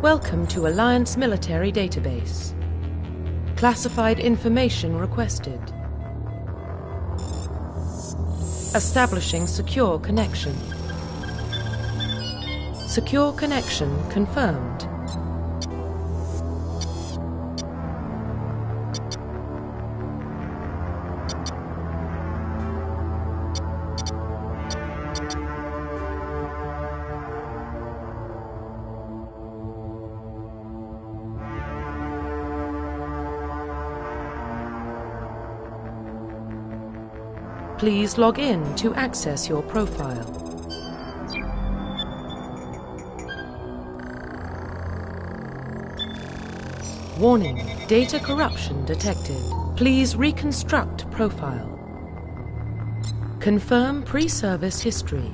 Welcome to Alliance Military Database. Classified information requested. Establishing secure connection. Secure connection confirmed. Please log in to access your profile. Warning, data corruption detected. Please reconstruct profile. Confirm pre-service history.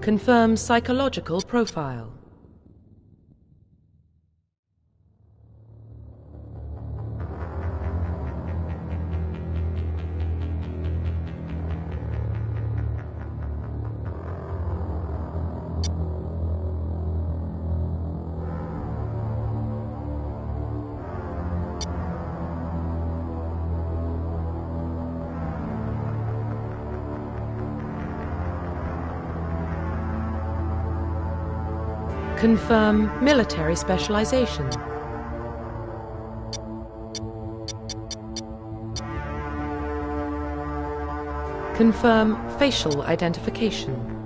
Confirm psychological profile. Confirm military specialization. Confirm facial identification.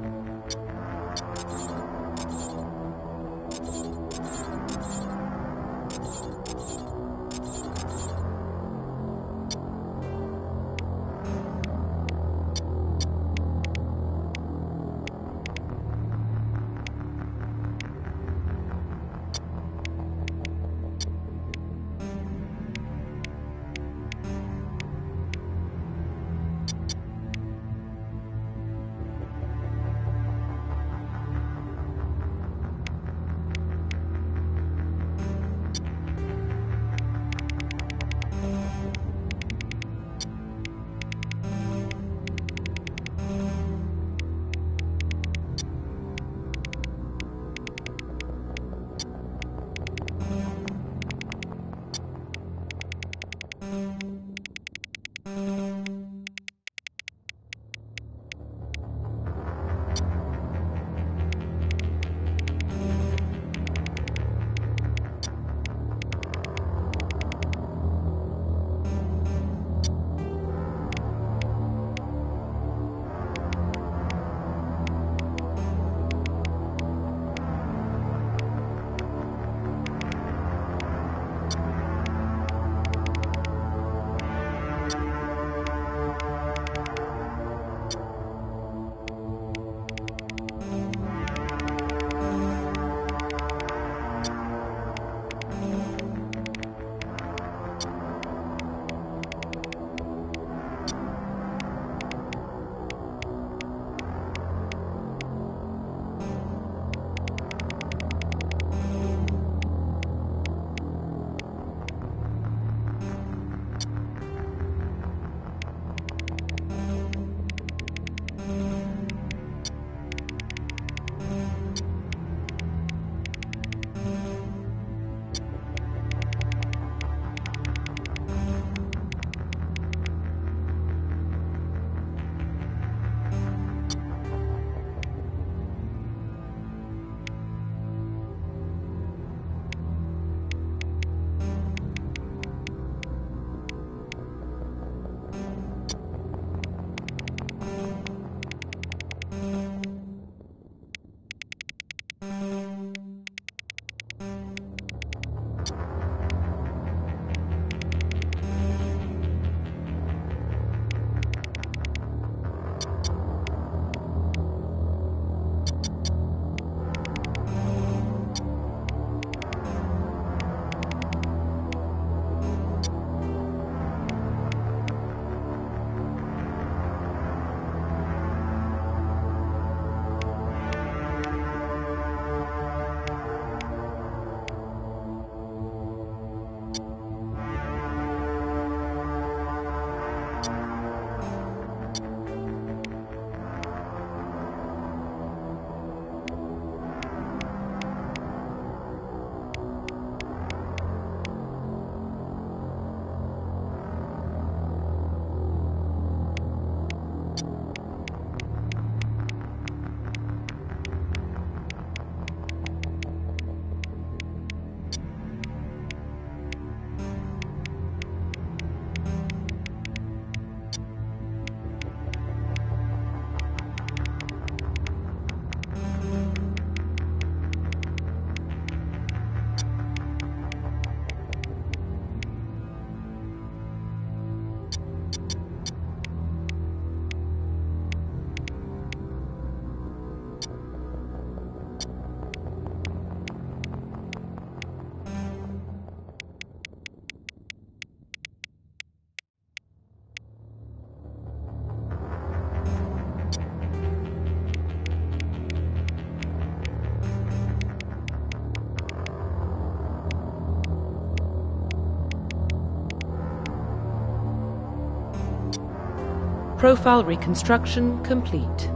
Profile reconstruction complete.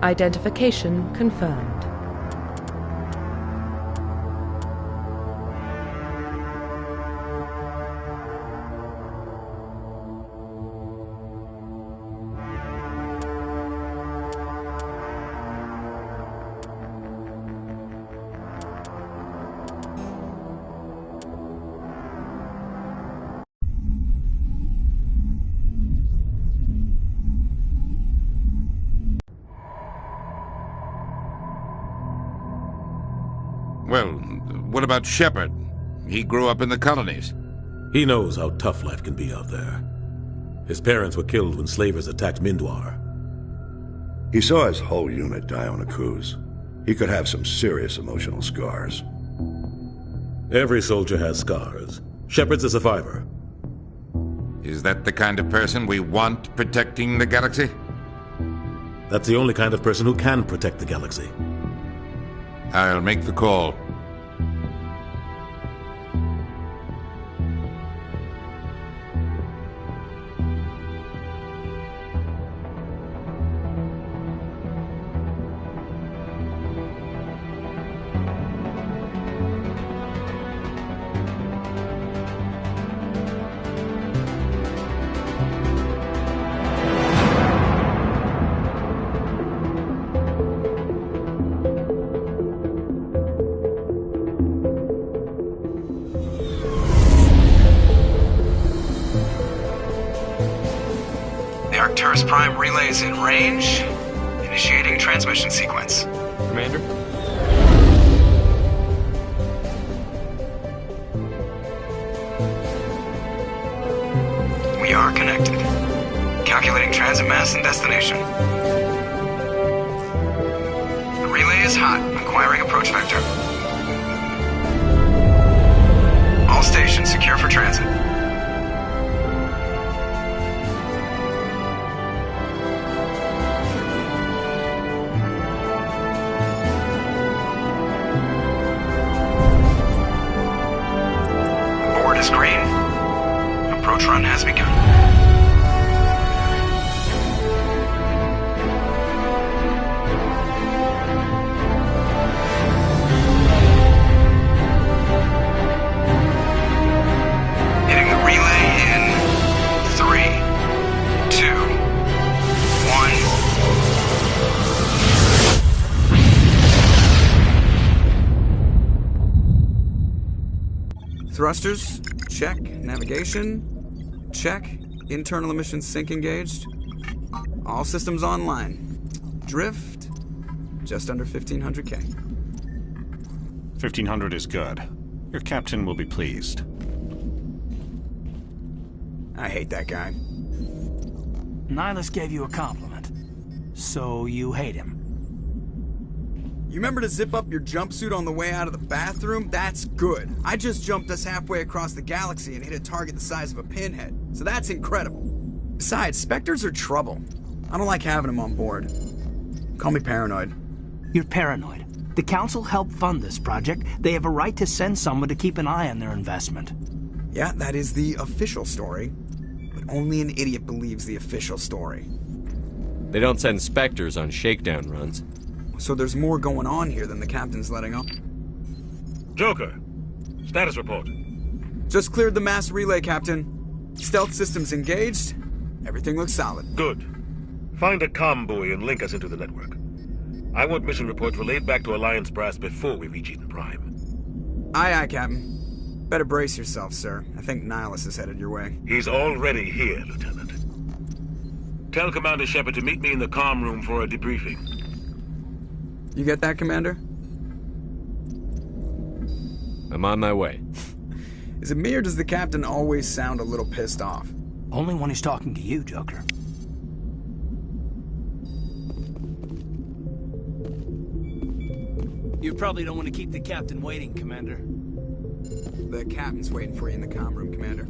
Identification confirmed. Well, what about Shepard? He grew up in the colonies. He knows how tough life can be out there. His parents were killed when slavers attacked Mindwar. He saw his whole unit die on a cruise. He could have some serious emotional scars. Every soldier has scars. Shepard's a survivor. Is that the kind of person we want protecting the galaxy? That's the only kind of person who can protect the galaxy. I'll make the call. Arcturus Prime relays in range. Initiating transmission sequence. Commander? We are connected. Calculating transit mass and destination. The relay is hot. Acquiring approach vector. All stations secure for transit. Green. Approach run has begun. Hitting the relay in 3, 2, 1. Thrusters. Check. Navigation. Check. Internal emissions sync engaged. All systems online. Drift. Just under 1500K. 1500 is good. Your captain will be pleased. I hate that guy. Nihilus gave you a compliment. So you hate him. You remember to zip up your jumpsuit on the way out of the bathroom? That's good. I just jumped us halfway across the galaxy and hit a target the size of a pinhead. So that's incredible. Besides, Spectres are trouble. I don't like having them on board. Call me paranoid. You're paranoid. The Council helped fund this project. They have a right to send someone to keep an eye on their investment. Yeah, that is the official story. But only an idiot believes the official story. They don't send Spectres on shakedown runs. So there's more going on here than the captain's letting on. Joker, status report. Just cleared the mass relay, Captain. Stealth systems engaged. Everything looks solid. Good. Find a comm buoy and link us into the network. I want mission reports relayed back to Alliance Brass before we reach Eden Prime. Aye, aye, Captain. Better brace yourself, sir. I think Nihilus is headed your way. He's already here, Lieutenant. Tell Commander Shepard to meet me in the comm room for a debriefing. You get that, Commander? I'm on my way. Is it me or does the captain always sound a little pissed off? Only when he's talking to you, Joker. You probably don't want to keep the captain waiting, Commander. The captain's waiting for you in the comm room, Commander.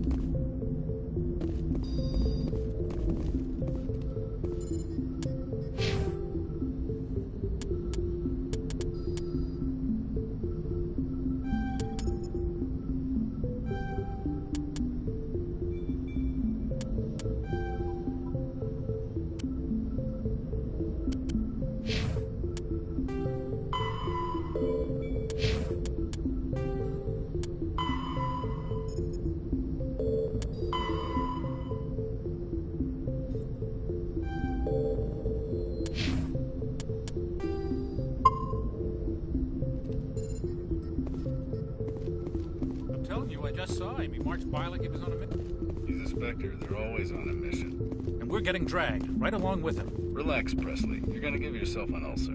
Mark's pilot, he was on a mission. He's a Spectre. They're always on a mission. And we're getting dragged, right along with him. Relax, Presley. You're gonna give yourself an ulcer.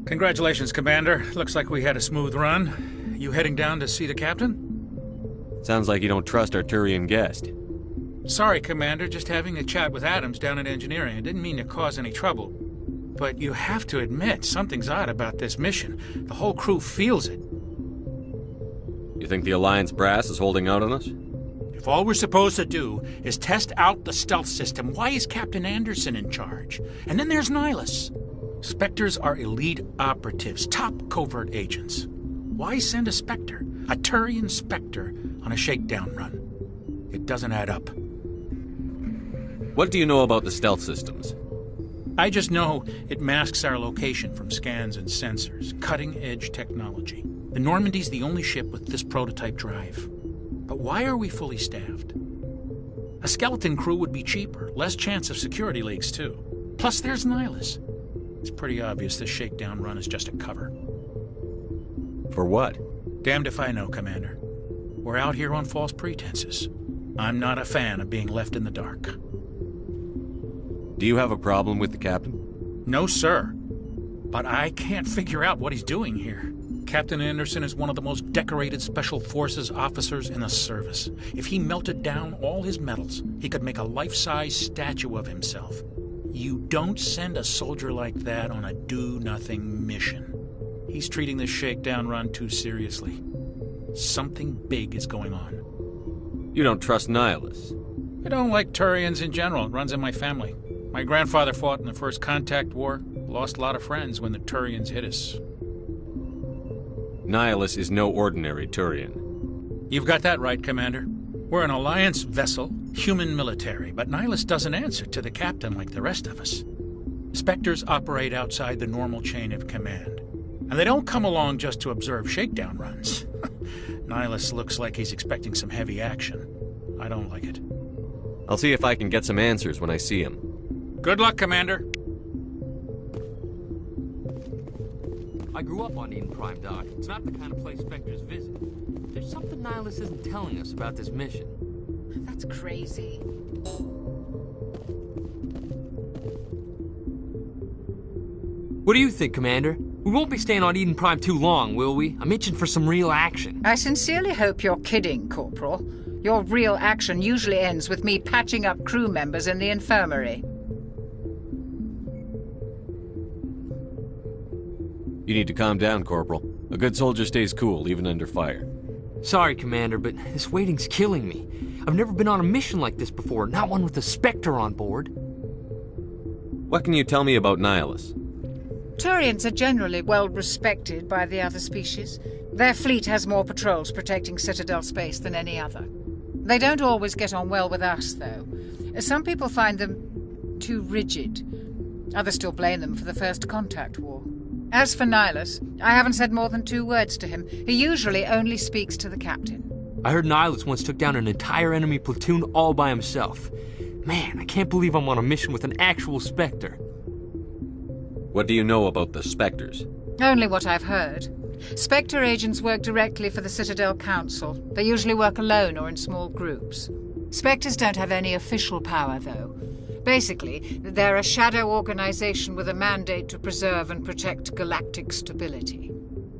Congratulations, Commander. Looks like we had a smooth run. You heading down to see the captain? Sounds like you don't trust our Turian guest. Sorry, Commander. Just having a chat with Adams down at engineering. I didn't mean to cause any trouble. But you have to admit, something's odd about this mission. The whole crew feels it. You think the Alliance brass is holding out on us? If all we're supposed to do is test out the stealth system, why is Captain Anderson in charge? And then there's Nihilus. Spectres are elite operatives, top covert agents. Why send a Spectre, a Turian Spectre, on a shakedown run? It doesn't add up. What do you know about the stealth systems? I just know it masks our location from scans and sensors. Cutting-edge technology. The Normandy's the only ship with this prototype drive. But why are we fully staffed? A skeleton crew would be cheaper, less chance of security leaks too. Plus there's Nihilus. It's pretty obvious this shakedown run is just a cover. For what? Damned if I know, Commander. We're out here on false pretenses. I'm not a fan of being left in the dark. Do you have a problem with the captain? No, sir. But I can't figure out what he's doing here. Captain Anderson is one of the most decorated Special Forces officers in the service. If he melted down all his medals, he could make a life-size statue of himself. You don't send a soldier like that on a do-nothing mission. He's treating this shakedown run too seriously. Something big is going on. You don't trust Nihilus? I don't like Turians in general. It runs in my family. My grandfather fought in the First Contact War. Lost a lot of friends when the Turians hit us. Nihilus is no ordinary Turian. You've got that right, Commander. We're an Alliance vessel, human military, but Nihilus doesn't answer to the captain like the rest of us. Spectres operate outside the normal chain of command. And they don't come along just to observe shakedown runs. Nihilus looks like he's expecting some heavy action. I don't like it. I'll see if I can get some answers when I see him. Good luck, Commander. I grew up on Eden Prime, Doc. It's not the kind of place Spectres visit. There's something Nihilus isn't telling us about this mission. That's crazy. What do you think, Commander? We won't be staying on Eden Prime too long, will we? I'm itching for some real action. I sincerely hope you're kidding, Corporal. Your real action usually ends with me patching up crew members in the infirmary. You need to calm down, Corporal. A good soldier stays cool, even under fire. Sorry, Commander, but this waiting's killing me. I've never been on a mission like this before, not one with a Spectre on board. What can you tell me about Nihilus? Turians are generally well respected by the other species. Their fleet has more patrols protecting Citadel space than any other. They don't always get on well with us, though. Some people find them too rigid. Others still blame them for the First Contact War. As for Nihilus, I haven't said more than 2 words to him. He usually only speaks to the captain. I heard Nihilus once took down an entire enemy platoon all by himself. Man, I can't believe I'm on a mission with an actual Spectre. What do you know about the Spectres? Only what I've heard. Spectre agents work directly for the Citadel Council. They usually work alone or in small groups. Spectres don't have any official power, though. Basically, they're a shadow organization with a mandate to preserve and protect galactic stability.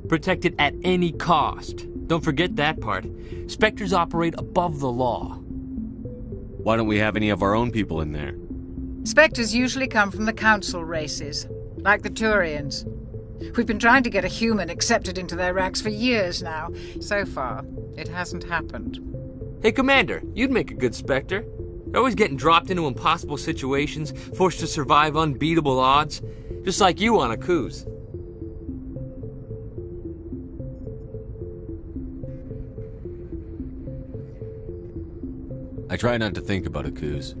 Protect it at any cost. Don't forget that part. Spectres operate above the law. Why don't we have any of our own people in there? Spectres usually come from the Council races, like the Turians. We've been trying to get a human accepted into their ranks for years now. So far, it hasn't happened. Hey, Commander, you'd make a good Spectre. They're always getting dropped into impossible situations, forced to survive unbeatable odds. Just like you on Akuz. I try not to think about Akuz.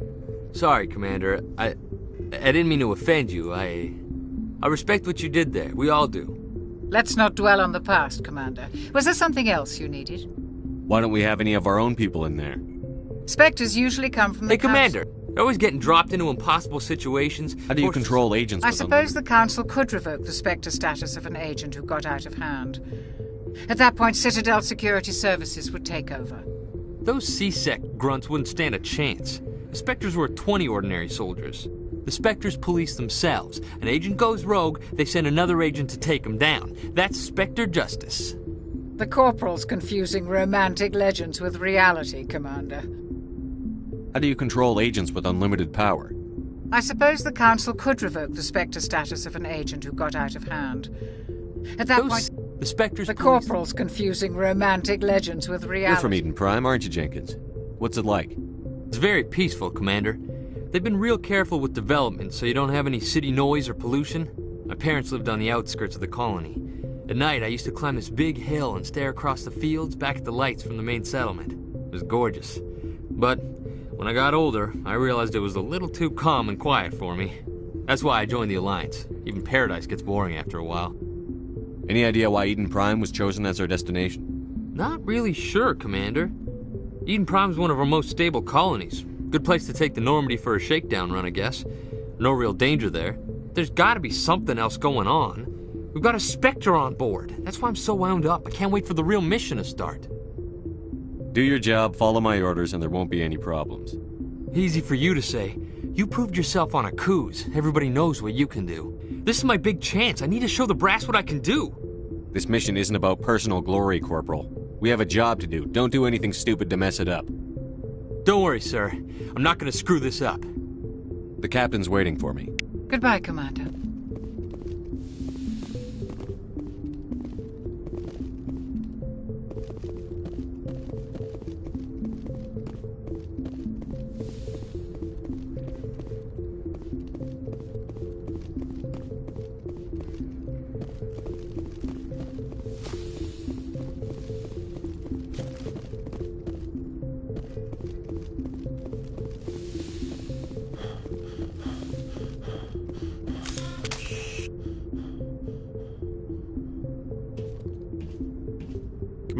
Sorry, Commander. I didn't mean to offend you. I respect what you did there. We all do. Let's not dwell on the past, Commander. Was there something else you needed? Why don't we have any of our own people in there? Spectres usually come from the Council. Hey, Commander, they're always getting dropped into impossible situations. How do you control agents? I suppose the Council could revoke the Spectre status of an agent who got out of hand. At that point, Citadel Security Services would take over. Those C-Sec grunts wouldn't stand a chance. The Spectres were 20 ordinary soldiers. The Spectres police themselves. An agent goes rogue, they send another agent to take him down. That's Spectre justice. The Corporal's confusing romantic legends with reality, Commander. How do you control agents with unlimited power? I suppose the Council could revoke the Spectre status of an agent who got out of hand. At that point, the Spectres the Corporal's confusing romantic legends with reality. You're from Eden Prime, aren't you, Jenkins? What's it like? It's very peaceful, Commander. They've been real careful with development, so you don't have any city noise or pollution. My parents lived on the outskirts of the colony. At night, I used to climb this big hill and stare across the fields back at the lights from the main settlement. It was gorgeous. But when I got older, I realized it was a little too calm and quiet for me. That's why I joined the Alliance. Even Paradise gets boring after a while. Any idea why Eden Prime was chosen as our destination? Not really sure, Commander. Eden Prime's one of our most stable colonies. Good place to take the Normandy for a shakedown run, I guess. No real danger there. There's gotta be something else going on. We've got a Spectre on board. That's why I'm so wound up. I can't wait for the real mission to start. Do your job, follow my orders, and there won't be any problems. Easy for you to say. You proved yourself on Akuz. Everybody knows what you can do. This is my big chance. I need to show the brass what I can do. This mission isn't about personal glory, Corporal. We have a job to do. Don't do anything stupid to mess it up. Don't worry, sir. I'm not gonna screw this up. The captain's waiting for me. Goodbye, Commander.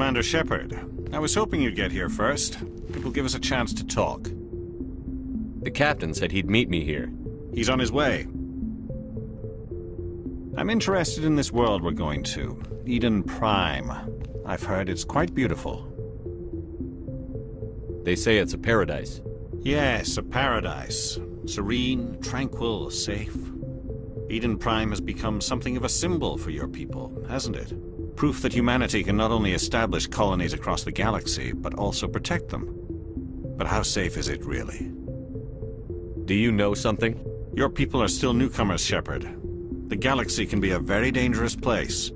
Commander Shepard, I was hoping you'd get here first. It will give us a chance to talk. The captain said he'd meet me here. He's on his way. I'm interested in this world we're going to, Eden Prime. I've heard it's quite beautiful. They say it's a paradise. Yes, a paradise. Serene, tranquil, safe. Eden Prime has become something of a symbol for your people, hasn't it? Proof that humanity can not only establish colonies across the galaxy, but also protect them. But how safe is it, really? Do you know something? Your people are still newcomers, Shepard. The galaxy can be a very dangerous place.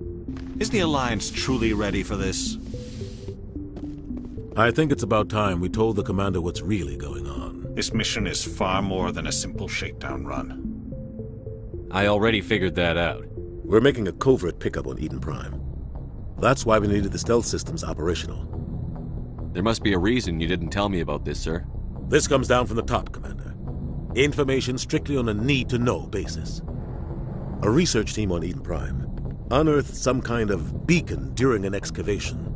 Is the Alliance truly ready for this? I think it's about time we told the Commander what's really going on. This mission is far more than a simple shakedown run. I already figured that out. We're making a covert pickup on Eden Prime. That's why we needed the stealth systems operational. There must be a reason you didn't tell me about this, sir. This comes down from the top, Commander. Information strictly on a need-to-know basis. A research team on Eden Prime unearthed some kind of beacon during an excavation.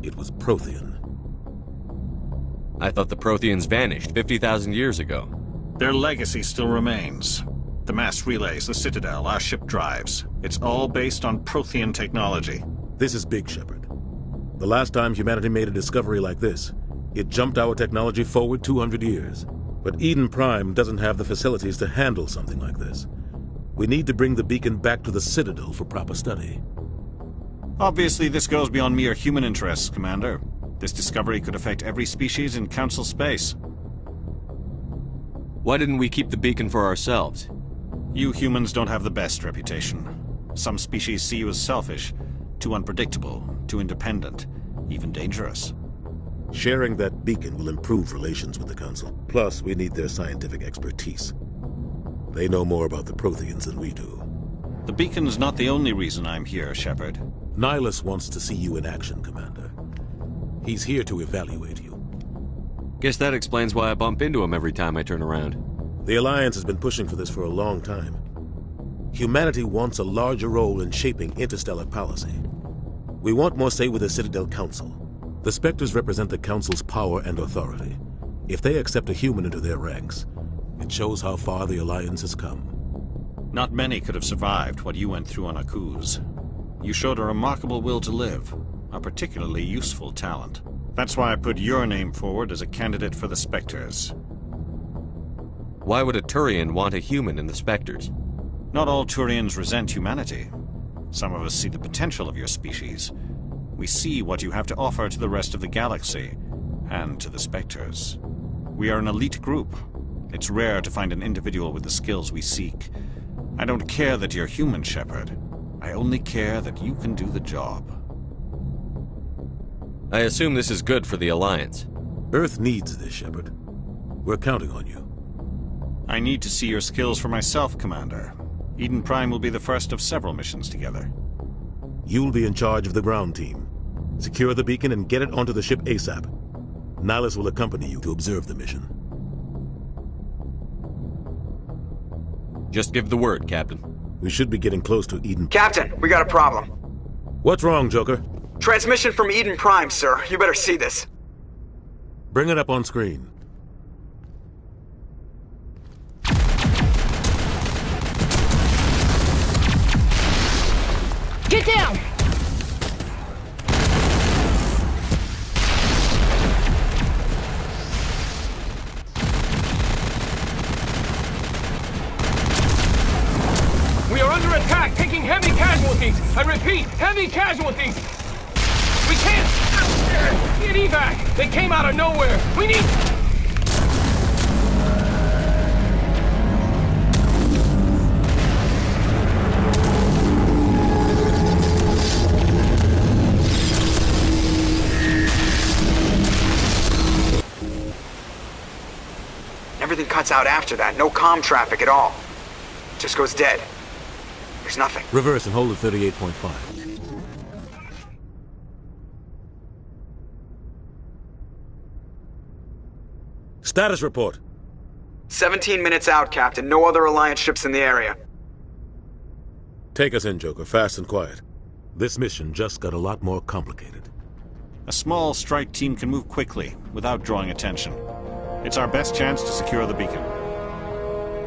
It was Prothean. I thought the Protheans vanished 50,000 years ago. Their legacy still remains. The mass relays, the Citadel, our ship drives. It's all based on Prothean technology. This is big, Shepard. The last time humanity made a discovery like this, it jumped our technology forward 200 years. But Eden Prime doesn't have the facilities to handle something like this. We need to bring the beacon back to the Citadel for proper study. Obviously, this goes beyond mere human interests, Commander. This discovery could affect every species in Council space. Why didn't we keep the beacon for ourselves? You humans don't have the best reputation. Some species see you as selfish, too unpredictable, too independent, even dangerous. Sharing that beacon will improve relations with the Council. Plus, we need their scientific expertise. They know more about the Protheans than we do. The beacon's not the only reason I'm here, Shepard. Nihilus wants to see you in action, Commander. He's here to evaluate you. Guess that explains why I bump into him every time I turn around. The Alliance has been pushing for this for a long time. Humanity wants a larger role in shaping interstellar policy. We want more say with the Citadel Council. The Spectres represent the Council's power and authority. If they accept a human into their ranks, it shows how far the Alliance has come. Not many could have survived what you went through on Akuz. You showed a remarkable will to live, a particularly useful talent. That's why I put your name forward as a candidate for the Spectres. Why would a Turian want a human in the Spectres? Not all Turians resent humanity. Some of us see the potential of your species. We see what you have to offer to the rest of the galaxy, and to the Spectres. We are an elite group. It's rare to find an individual with the skills we seek. I don't care that you're human, Shepard. I only care that you can do the job. I assume this is good for the Alliance. Earth needs this, Shepard. We're counting on you. I need to see your skills for myself, Commander. Eden Prime will be the first of several missions together. You'll be in charge of the ground team. Secure the beacon and get it onto the ship ASAP. Nihilus will accompany you to observe the mission. Just give the word, Captain. We should be getting close to Eden. Captain, we got a problem. What's wrong, Joker? Transmission from Eden Prime, sir. You better see this. Bring it up on screen. Get down! We are under attack, taking heavy casualties. I repeat, heavy casualties. We can't get evac. They came out of nowhere. We need... Everything cuts out after that. No comm traffic at all. Just goes dead. There's nothing. Reverse and hold at 38.5. Status report. 17 minutes out, Captain. No other Alliance ships in the area. Take us in, Joker, fast and quiet. This mission just got a lot more complicated. A small strike team can move quickly, without drawing attention. It's our best chance to secure the beacon.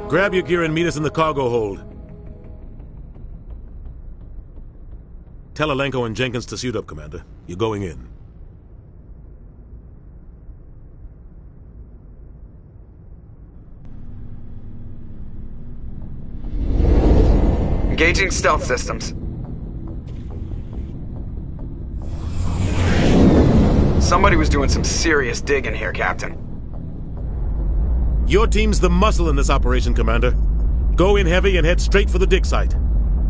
Grab your gear and meet us in the cargo hold. Tell Alenko and Jenkins to suit up, Commander. You're going in. Engaging stealth systems. Somebody was doing some serious digging here, Captain. Your team's the muscle in this operation, Commander. Go in heavy and head straight for the dig site.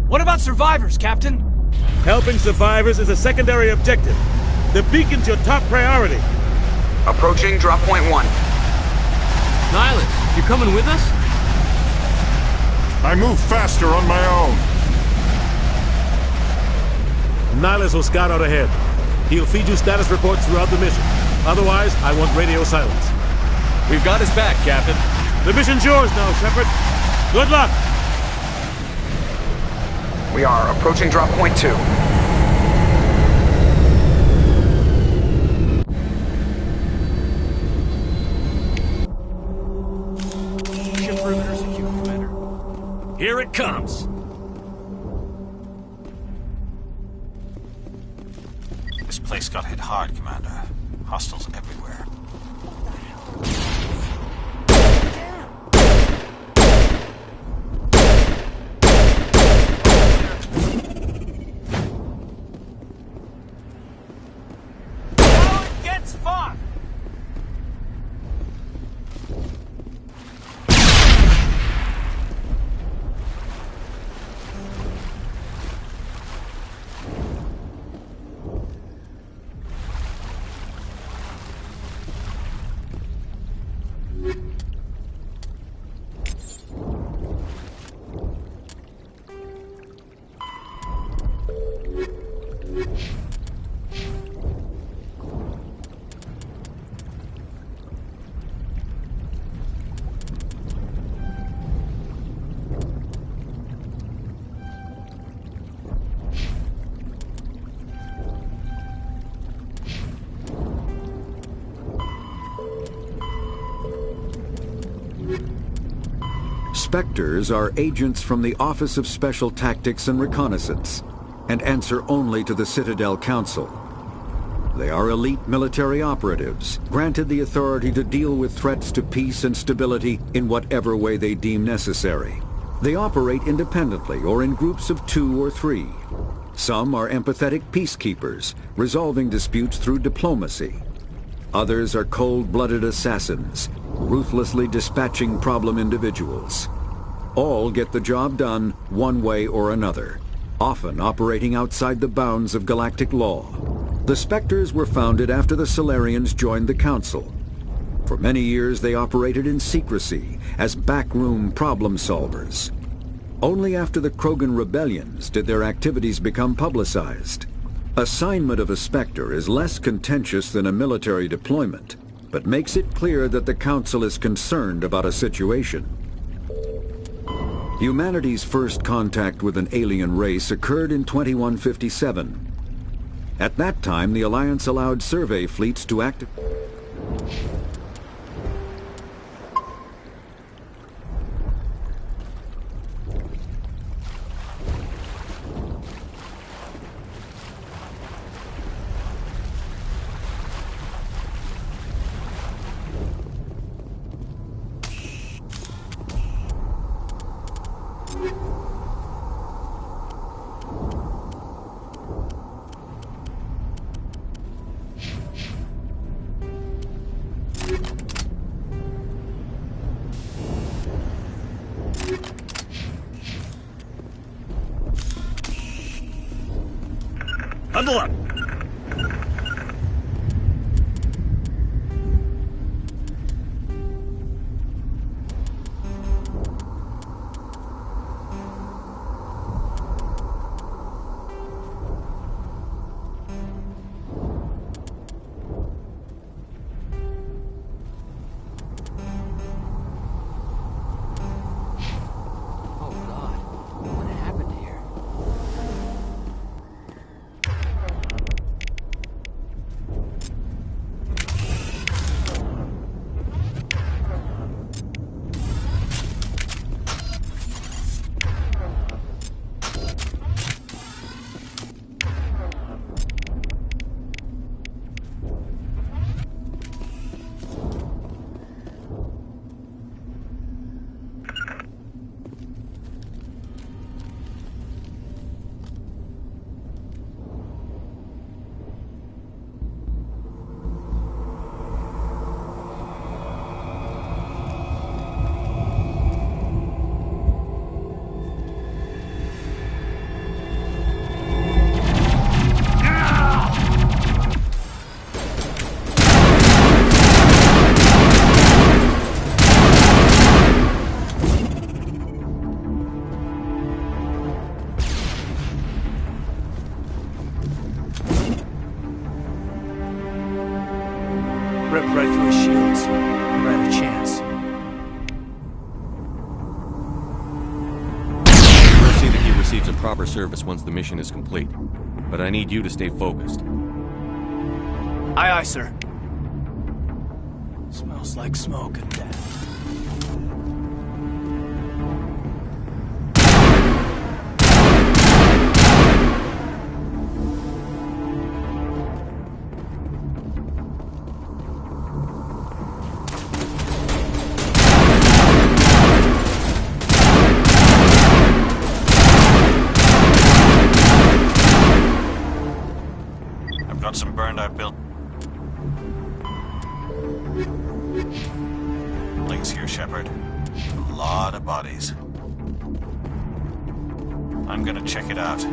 What about survivors, Captain? Helping survivors is a secondary objective. The beacon's your top priority. Approaching drop point 1. Nihilus, you coming with us? I move faster on my own. Nihilus will scout out ahead. He'll feed you status reports throughout the mission. Otherwise, I want radio silence. We've got his back, Captain. The mission's yours now, Shepard. Good luck! We are approaching drop point 2. Ship perimeter secure, Commander. Here it comes. This place got hit hard, Commander. Hostiles everywhere. Spectres are agents from the Office of Special Tactics and Reconnaissance. and answer only to the Citadel Council. They are elite military operatives, granted the authority to deal with threats to peace and stability in whatever way they deem necessary. They operate independently or in groups of 2 or 3. Some are empathetic peacekeepers, resolving disputes through diplomacy. Others are cold-blooded assassins, ruthlessly dispatching problem individuals. All get the job done one way or another, often operating outside the bounds of galactic law. The Spectres were founded after the Salarians joined the Council. For many years they operated in secrecy as backroom problem solvers. Only after the Krogan rebellions did their activities become publicized. Assignment of a Spectre is less contentious than a military deployment, but makes it clear that the Council is concerned about a situation. Humanity's first contact with an alien race occurred in 2157. At that time, the Alliance allowed survey fleets to act. Huddle up! Rip right through his shields. Never had a chance. We'll see that he receives a proper service once the mission is complete. But I need you to stay focused. Aye, aye, sir. Smells like smoke and death. Got some burned out build. Links here, Shepard. A lot of bodies. I'm gonna check it out.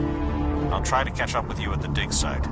I'll try to catch up with you at the dig site.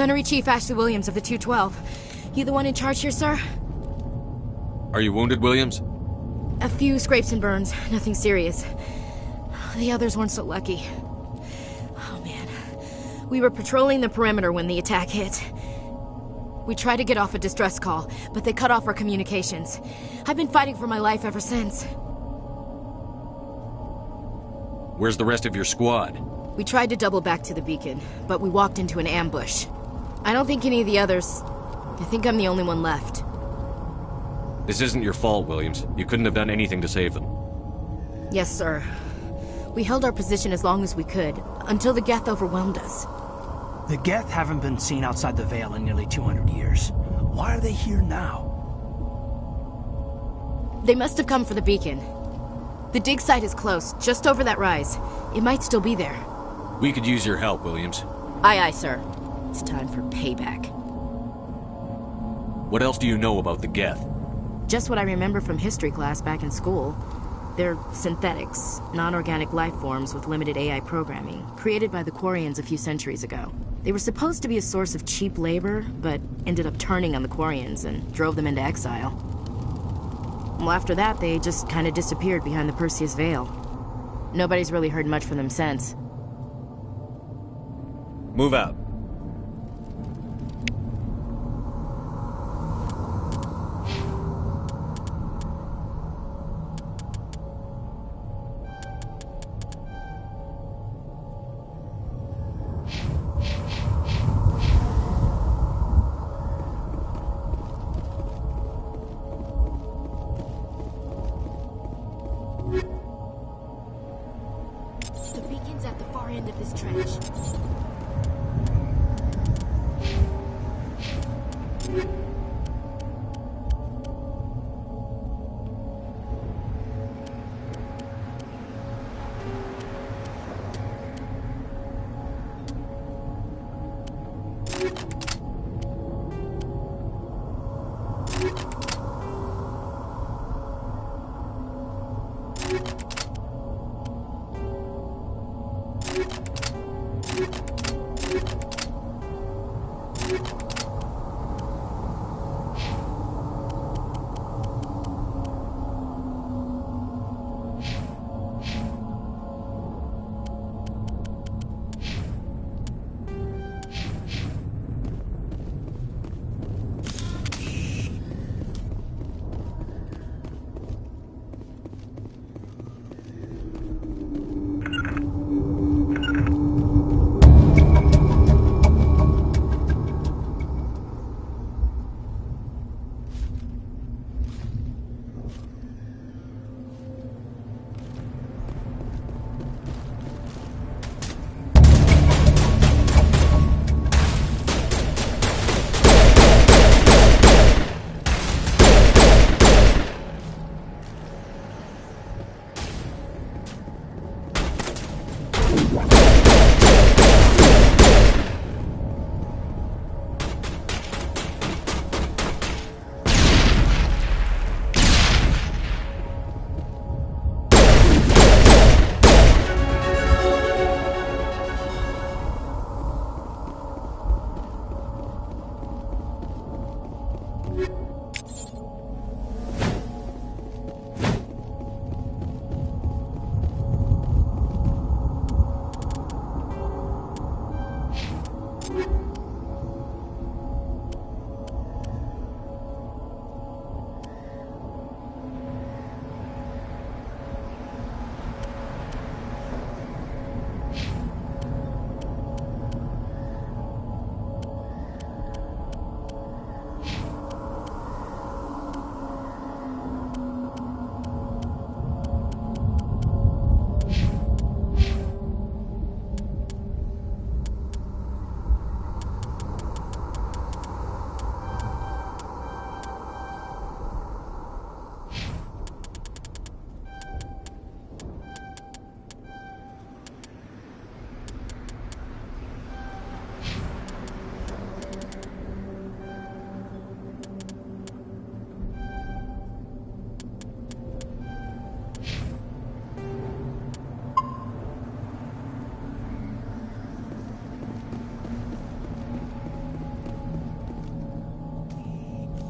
Gunnery Chief Ashley Williams of the 212. You the one in charge here, sir? Are you wounded, Williams? A few scrapes and burns, nothing serious. The others weren't so lucky. Oh man. We were patrolling the perimeter when the attack hit. We tried to get off a distress call, but they cut off our communications. I've been fighting for my life ever since. Where's the rest of your squad? We tried to double back to the beacon, but we walked into an ambush. I don't think any of the others... I think I'm the only one left. This isn't your fault, Williams. You couldn't have done anything to save them. Yes, sir. We held our position as long as we could, until the Geth overwhelmed us. The Geth haven't been seen outside the Veil in nearly 200 years. Why are they here now? They must have come for the beacon. The dig site is close, just over that rise. It might still be there. We could use your help, Williams. Aye, aye, sir. It's time for payback. What else do you know about the Geth? Just what I remember from history class back in school. They're synthetics, non-organic life forms with limited AI programming, created by the Quarians a few centuries ago. They were supposed to be a source of cheap labor, but ended up turning on the Quarians and drove them into exile. Well, after that, they just kind of disappeared behind the Perseus Veil. Nobody's really heard much from them since. Move out. The beacon's at the far end of this trench.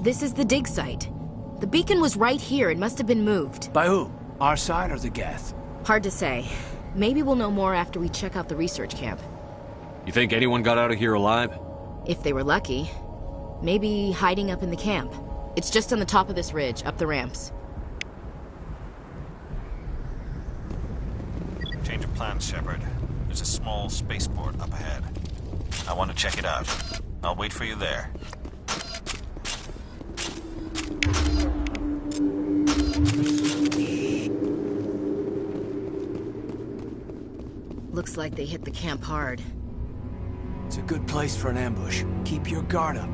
This is the dig site. The beacon was right here. It must have been moved. By who? Our side or the Geth? Hard to say. Maybe we'll know more after we check out the research camp. You think anyone got out of here alive? If they were lucky. Maybe hiding up in the camp. It's just on the top of this ridge, up the ramps. Change of plans, Shepard. There's a small spaceport up ahead. I want to check it out. I'll wait for you there. Looks like they hit the camp hard. It's a good place for an ambush. Keep your guard up.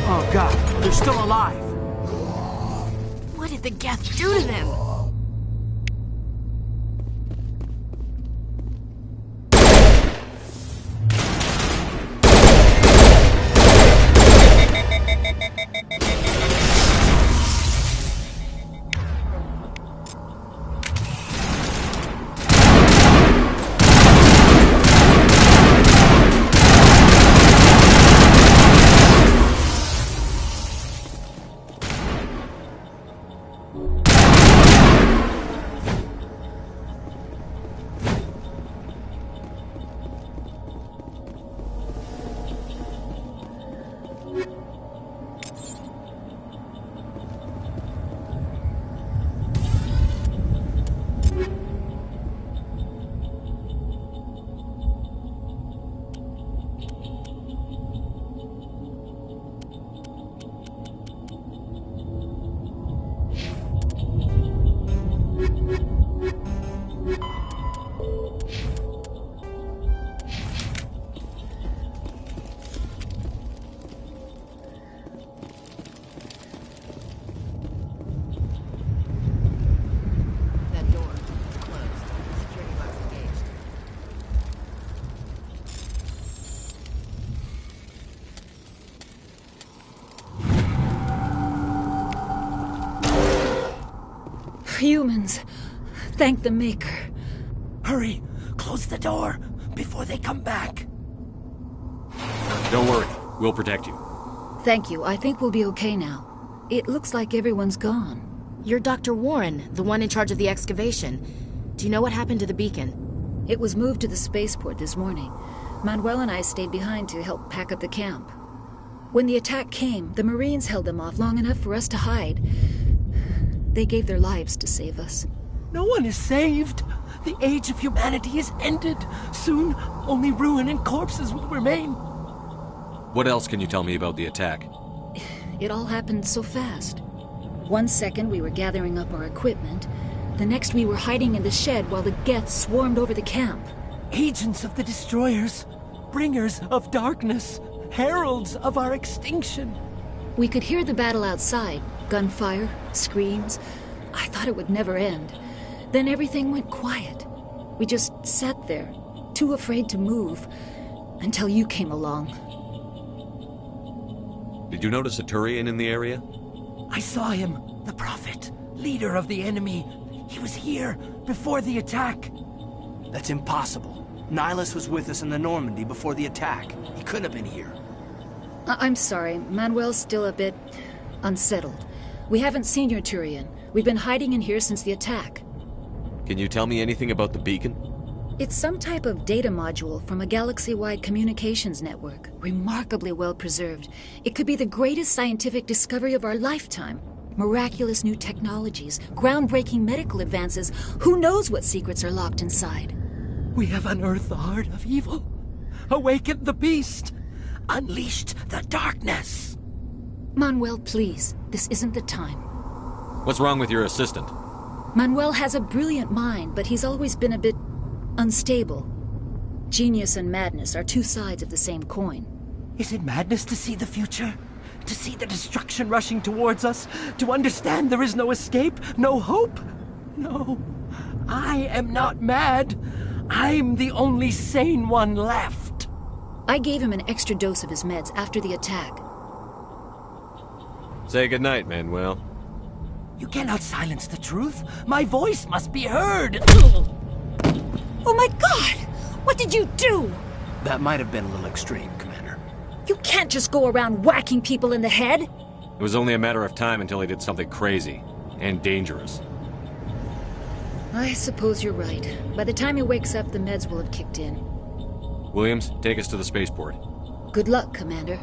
Oh god, they're still alive! What did the Geth do to them? Humans. Thank the Maker. Hurry! Close the door before they come back. Don't worry. We'll protect you. Thank you. I think we'll be okay now. It looks like everyone's gone. You're Dr. Warren, the one in charge of the excavation. Do you know what happened to the beacon? It was moved to the spaceport this morning. Manuel and I stayed behind to help pack up the camp. When the attack came, the Marines held them off long enough for us to hide. They gave their lives to save us. No one is saved. The age of humanity is ended. Soon, only ruin and corpses will remain. What else can you tell me about the attack? It all happened so fast. 1 second we were gathering up our equipment. The next we were hiding in the shed while the Geth swarmed over the camp. Agents of the Destroyers. Bringers of darkness. Heralds of our extinction. We could hear the battle outside. Gunfire, screams. I thought it would never end. Then everything went quiet. We just sat there, too afraid to move, until you came along. Did you notice a Turian in the area? I saw him, the Prophet, leader of the enemy. He was here before the attack. That's impossible. Nihilus was with us in the Normandy before the attack. He couldn't have been here. I'm sorry. Manuel's still a bit unsettled. We haven't seen your Turian. We've been hiding in here since the attack. Can you tell me anything about the beacon? It's some type of data module from a galaxy-wide communications network. Remarkably well preserved. It could be the greatest scientific discovery of our lifetime. Miraculous new technologies, groundbreaking medical advances. Who knows what secrets are locked inside? We have unearthed the heart of evil, awakened the beast, unleashed the darkness. Manuel, please. This isn't the time. What's wrong with your assistant? Manuel has a brilliant mind, but he's always been a bit unstable. Genius and madness are two sides of the same coin. Is it madness to see the future? To see the destruction rushing towards us? To understand there is no escape? No hope? No. I am not mad. I'm the only sane one left. I gave him an extra dose of his meds after the attack. Say goodnight, Manuel. You cannot silence the truth. My voice must be heard. Oh my God! What did you do? That might have been a little extreme, Commander. You can't just go around whacking people in the head. It was only a matter of time until he did something crazy and dangerous. I suppose you're right. By the time he wakes up, the meds will have kicked in. Williams, take us to the spaceport. Good luck, Commander.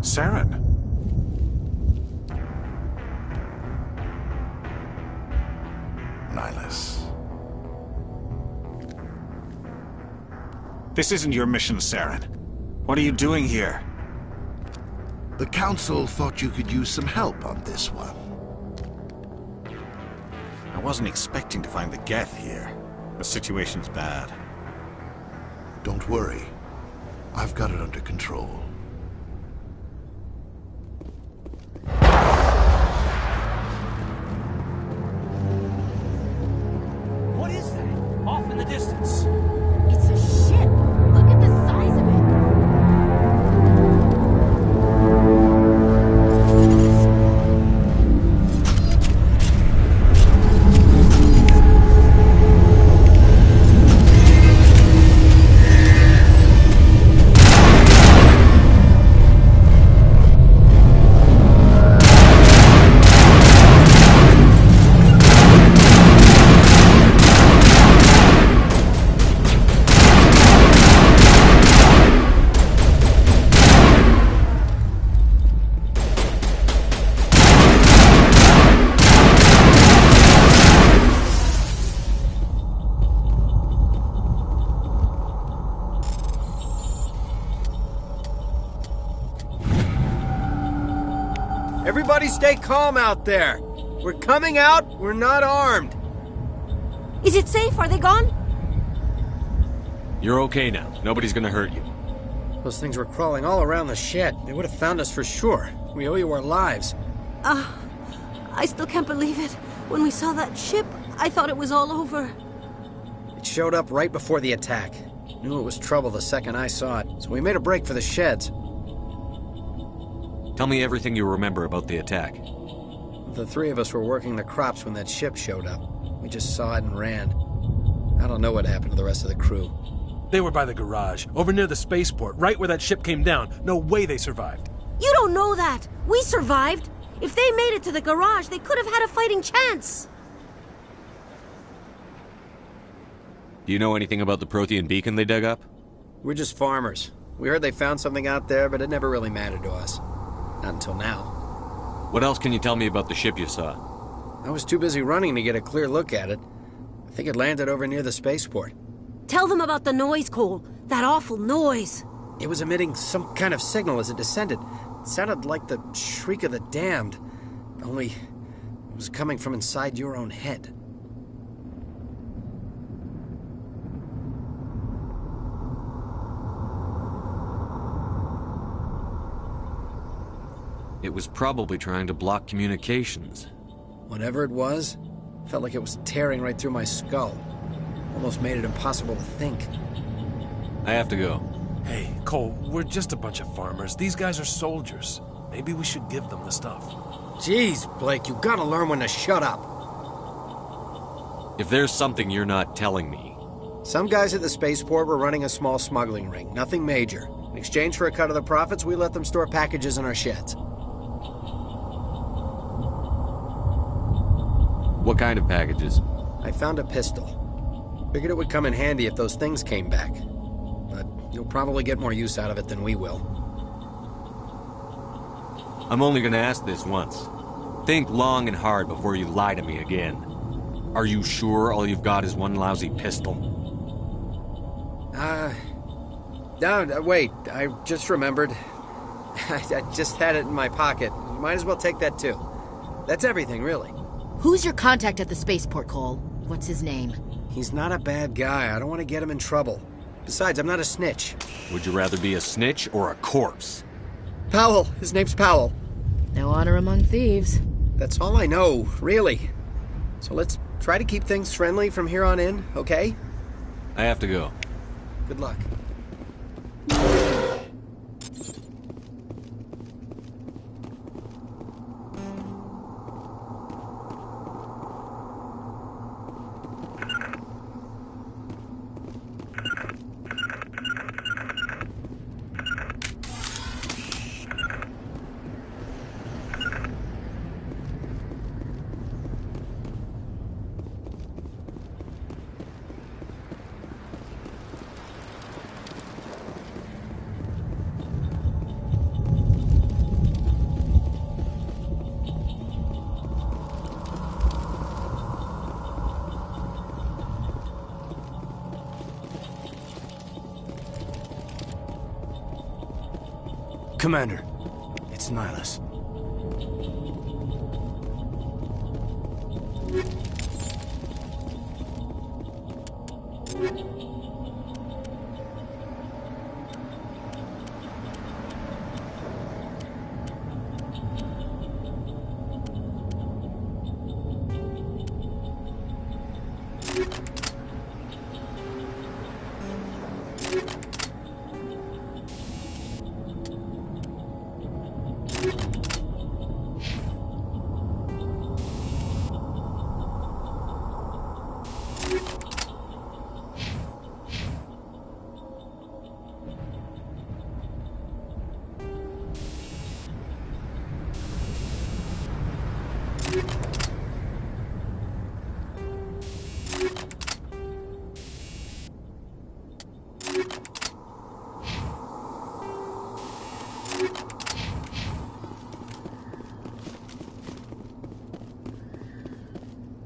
Saren. Nihilus. This isn't your mission, Saren. What are you doing here? The Council thought you could use some help on this one. I wasn't expecting to find the Geth here. The situation's bad. Don't worry. I've got it under control. What is that? Off in the distance. It's a ship. Look at the size of it. Everybody stay calm out there. We're coming out, we're not armed. Is it safe? Are they gone? You're okay now. Nobody's gonna hurt you. Those things were crawling all around the shed. They would have found us for sure. We owe you our lives. I still can't believe it. When we saw that ship, I thought it was all over. It showed up right before the attack. Knew it was trouble the second I saw it, so we made a break for the sheds. Tell me everything you remember about the attack. The three of us were working the crops when that ship showed up. We just saw it and ran. I don't know what happened to the rest of the crew. They were by the garage, over near the spaceport, right where that ship came down. No way they survived. You don't know that. We survived. If they made it to the garage, they could have had a fighting chance. Do you know anything about the Prothean beacon they dug up? We're just farmers. We heard they found something out there, but it never really mattered to us. Not until now. What else can you tell me about the ship you saw? I was too busy running to get a clear look at it. I think it landed over near the spaceport. Tell them about the noise, Cole. That awful noise. It was emitting some kind of signal as it descended. It sounded like the shriek of the damned. Only it was coming from inside your own head. It was probably trying to block communications. Whatever it was, felt like it was tearing right through my skull. Almost made it impossible to think. I have to go. Hey, Cole, we're just a bunch of farmers. These guys are soldiers. Maybe we should give them the stuff. Jeez, Blake, you gotta learn when to shut up. If there's something you're not telling me... Some guys at the spaceport were running a small smuggling ring, nothing major. In exchange for a cut of the profits, we let them store packages in our sheds. What kind of packages? I found a pistol. Figured it would come in handy if those things came back. But you'll probably get more use out of it than we will. I'm only gonna ask this once. Think long and hard before you lie to me again. Are you sure all you've got is one lousy pistol? No, wait, I just remembered. I just had it in my pocket. Might as well take that too. That's everything, really. Who's your contact at the spaceport, Cole? What's his name? He's not a bad guy. I don't want to get him in trouble. Besides, I'm not a snitch. Would you rather be a snitch or a corpse? Powell. His name's Powell. No honor among thieves. That's all I know, really. So let's try to keep things friendly from here on in, okay? I have to go. Good luck. Commander, it's Nihilus.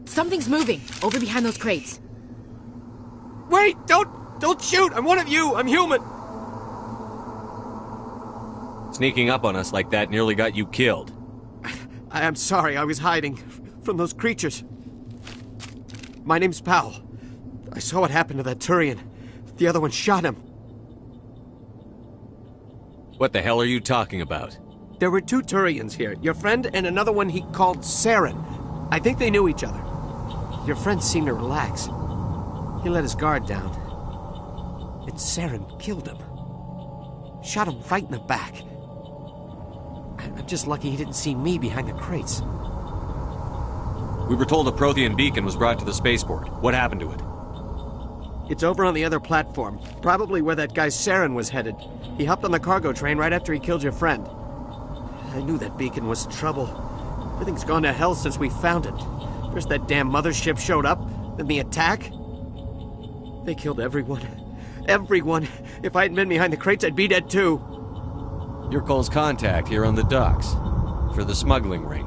Something's moving, over behind those crates. Wait! Don't shoot! I'm one of you! I'm human! Sneaking up on us like that nearly got you killed. I'm sorry, I was hiding from those creatures. My name's Powell. I saw what happened to that Turian. The other one shot him. What the hell are you talking about? There were two Turians here, your friend and another one he called Saren. I think they knew each other. Your friend seemed to relax. He let his guard down. And Saren killed him. Shot him right in the back. I'm just lucky he didn't see me behind the crates. We were told a Prothean beacon was brought to the spaceport. What happened to it? It's over on the other platform. Probably where that guy Saren was headed. He hopped on the cargo train right after he killed your friend. I knew that beacon was trouble. Everything's gone to hell since we found it. First that damn mothership showed up, then the attack. They killed everyone. Everyone. If I hadn't been behind the crates, I'd be dead too. You're Cole's contact here on the docks. For the smuggling ring.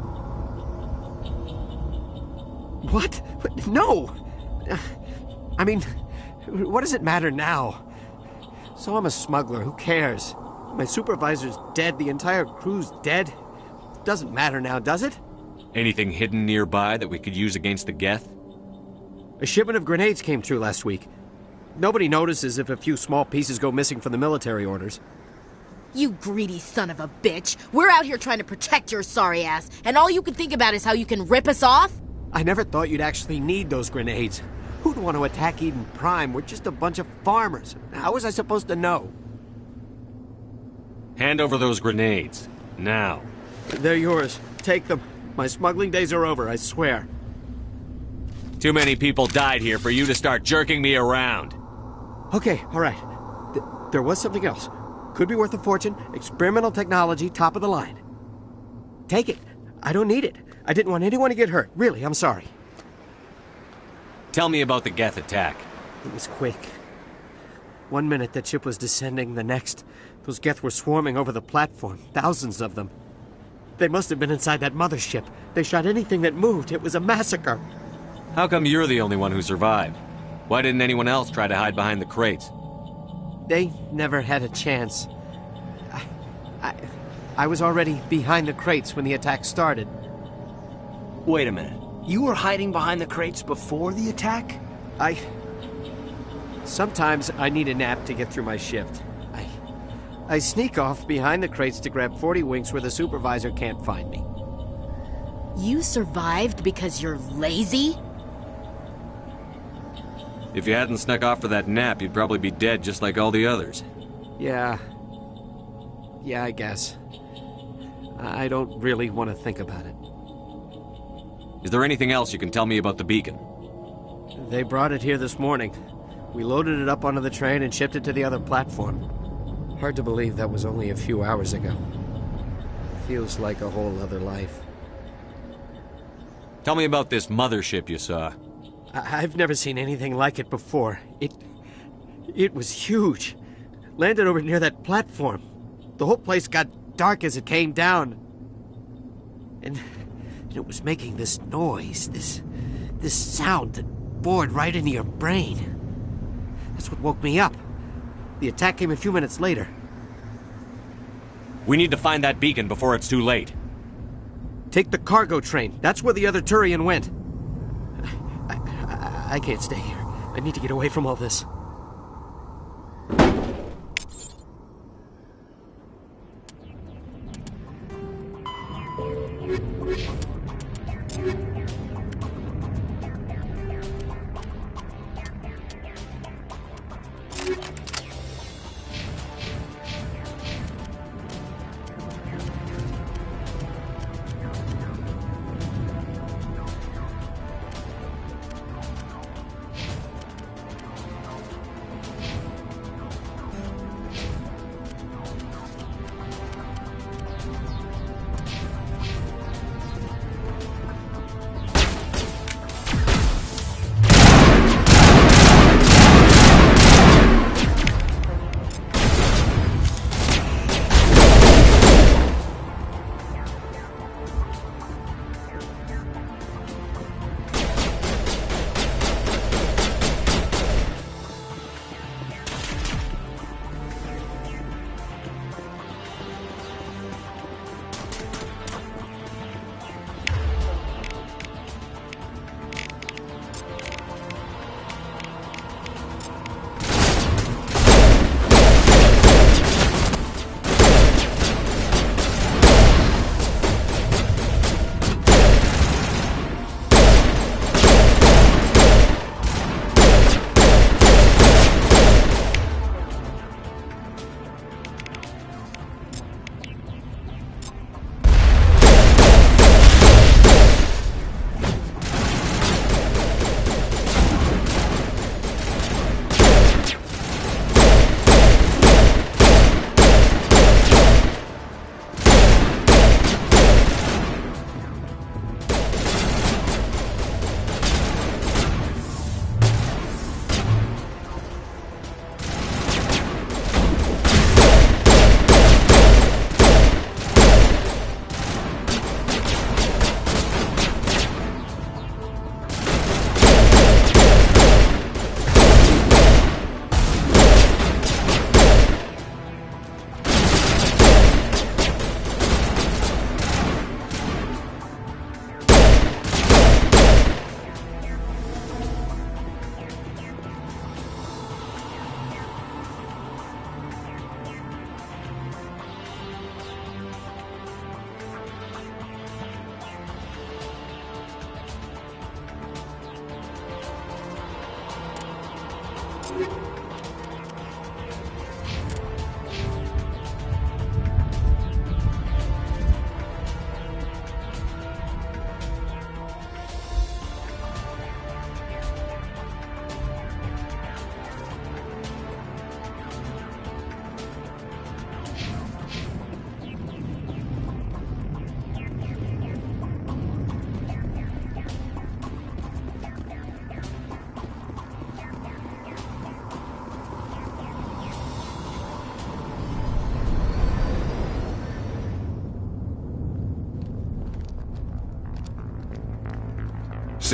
What? No! I mean, what does it matter now? So I'm a smuggler, who cares? My supervisor's dead, the entire crew's dead. Doesn't matter now, does it? Anything hidden nearby that we could use against the Geth? A shipment of grenades came through last week. Nobody notices if a few small pieces go missing from the military orders. You greedy son of a bitch! We're out here trying to protect your sorry ass, and all you can think about is how you can rip us off? I never thought you'd actually need those grenades. Who'd want to attack Eden Prime? We're just a bunch of farmers. How was I supposed to know? Hand over those grenades. Now. They're yours. Take them. My smuggling days are over, I swear. Too many people died here for you to start jerking me around. Okay, all right. There was something else. Could be worth a fortune. Experimental technology, top of the line. Take it. I don't need it. I didn't want anyone to get hurt. Really, I'm sorry. Tell me about the Geth attack. It was quick. 1 minute the ship was descending, the next, those Geth were swarming over the platform, thousands of them. They must have been inside that mothership. They shot anything that moved. It was a massacre. How come you're the only one who survived? Why didn't anyone else try to hide behind the crates? They never had a chance. I was already behind the crates when the attack started. Wait a minute. You were hiding behind the crates before the attack? Sometimes I need a nap to get through my shift. I sneak off behind the crates to grab 40 winks where the supervisor can't find me. You survived because you're lazy? If you hadn't snuck off for that nap, you'd probably be dead just like all the others. Yeah, I guess. I don't really want to think about it. Is there anything else you can tell me about the beacon? They brought it here this morning. We loaded it up onto the train and shipped it to the other platform. Hard to believe that was only a few hours ago. Feels like a whole other life. Tell me about this mothership you saw. I've never seen anything like it before. It was huge. Landed over near that platform. The whole place got dark as it came down. And it was making this noise, this sound that bored right into your brain. That's what woke me up. The attack came a few minutes later. We need to find that beacon before it's too late. Take the cargo train. That's where the other Turian went. I can't stay here. I need to get away from all this.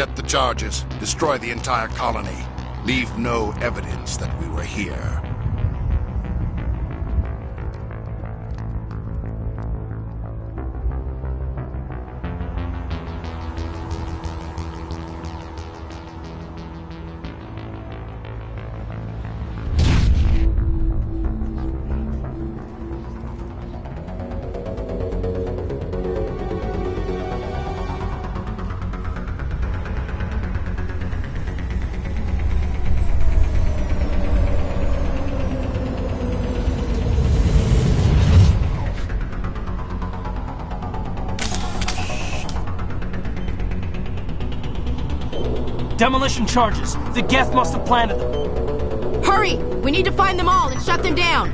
Accept the charges. Destroy the entire colony. Leave no evidence that we were here. Demolition charges. The Geth must have planted them. Hurry! We need to find them all and shut them down!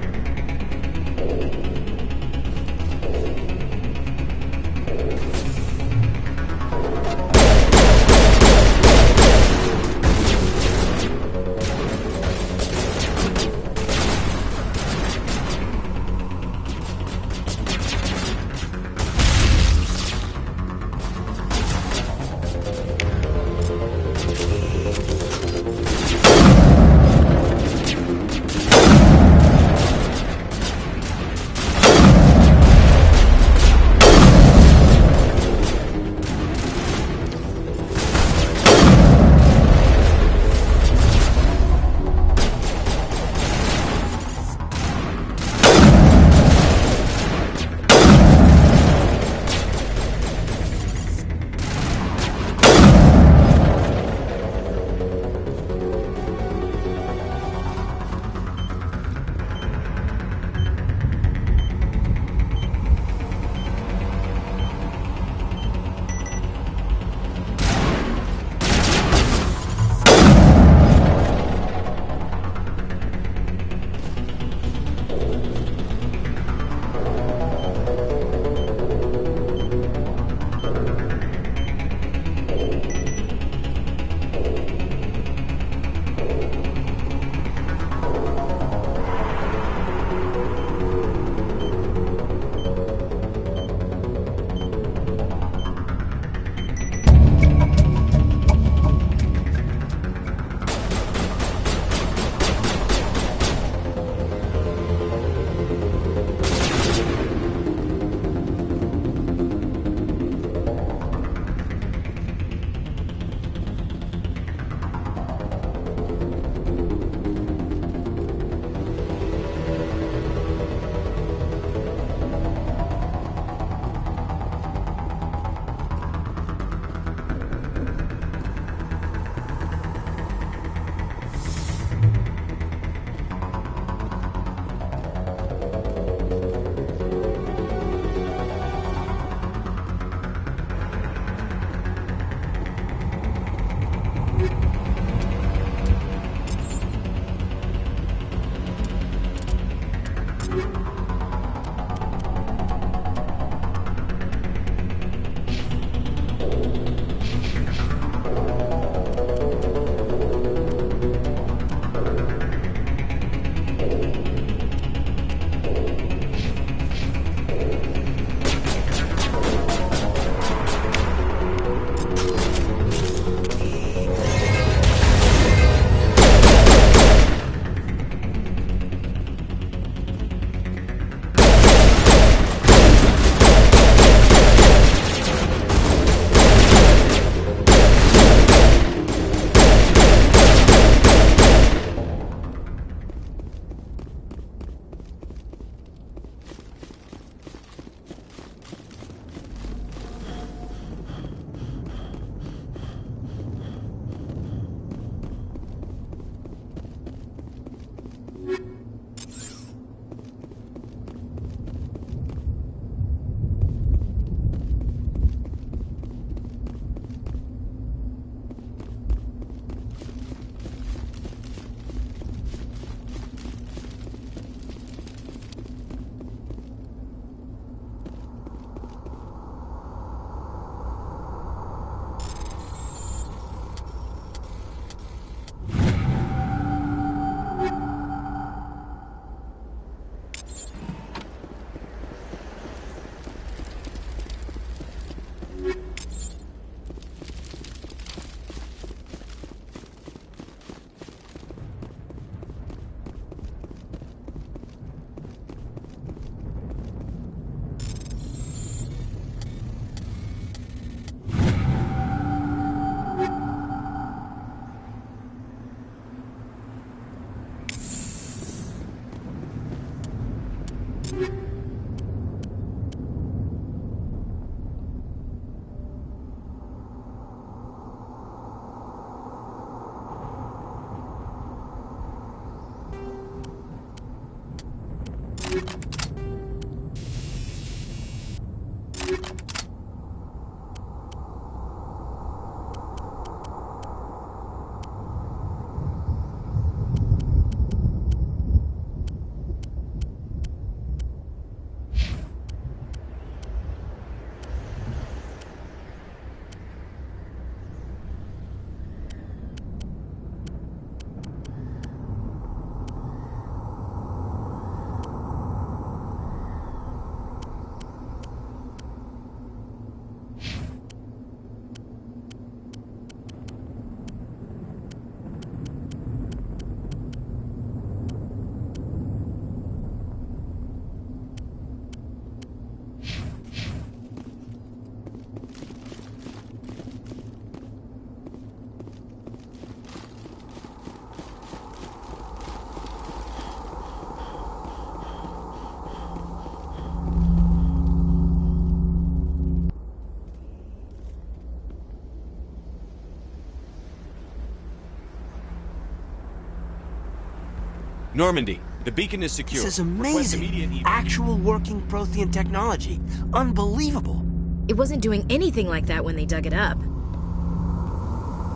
Normandy, the beacon is secure. This is amazing. Actual working Prothean technology. Unbelievable. It wasn't doing anything like that when they dug it up.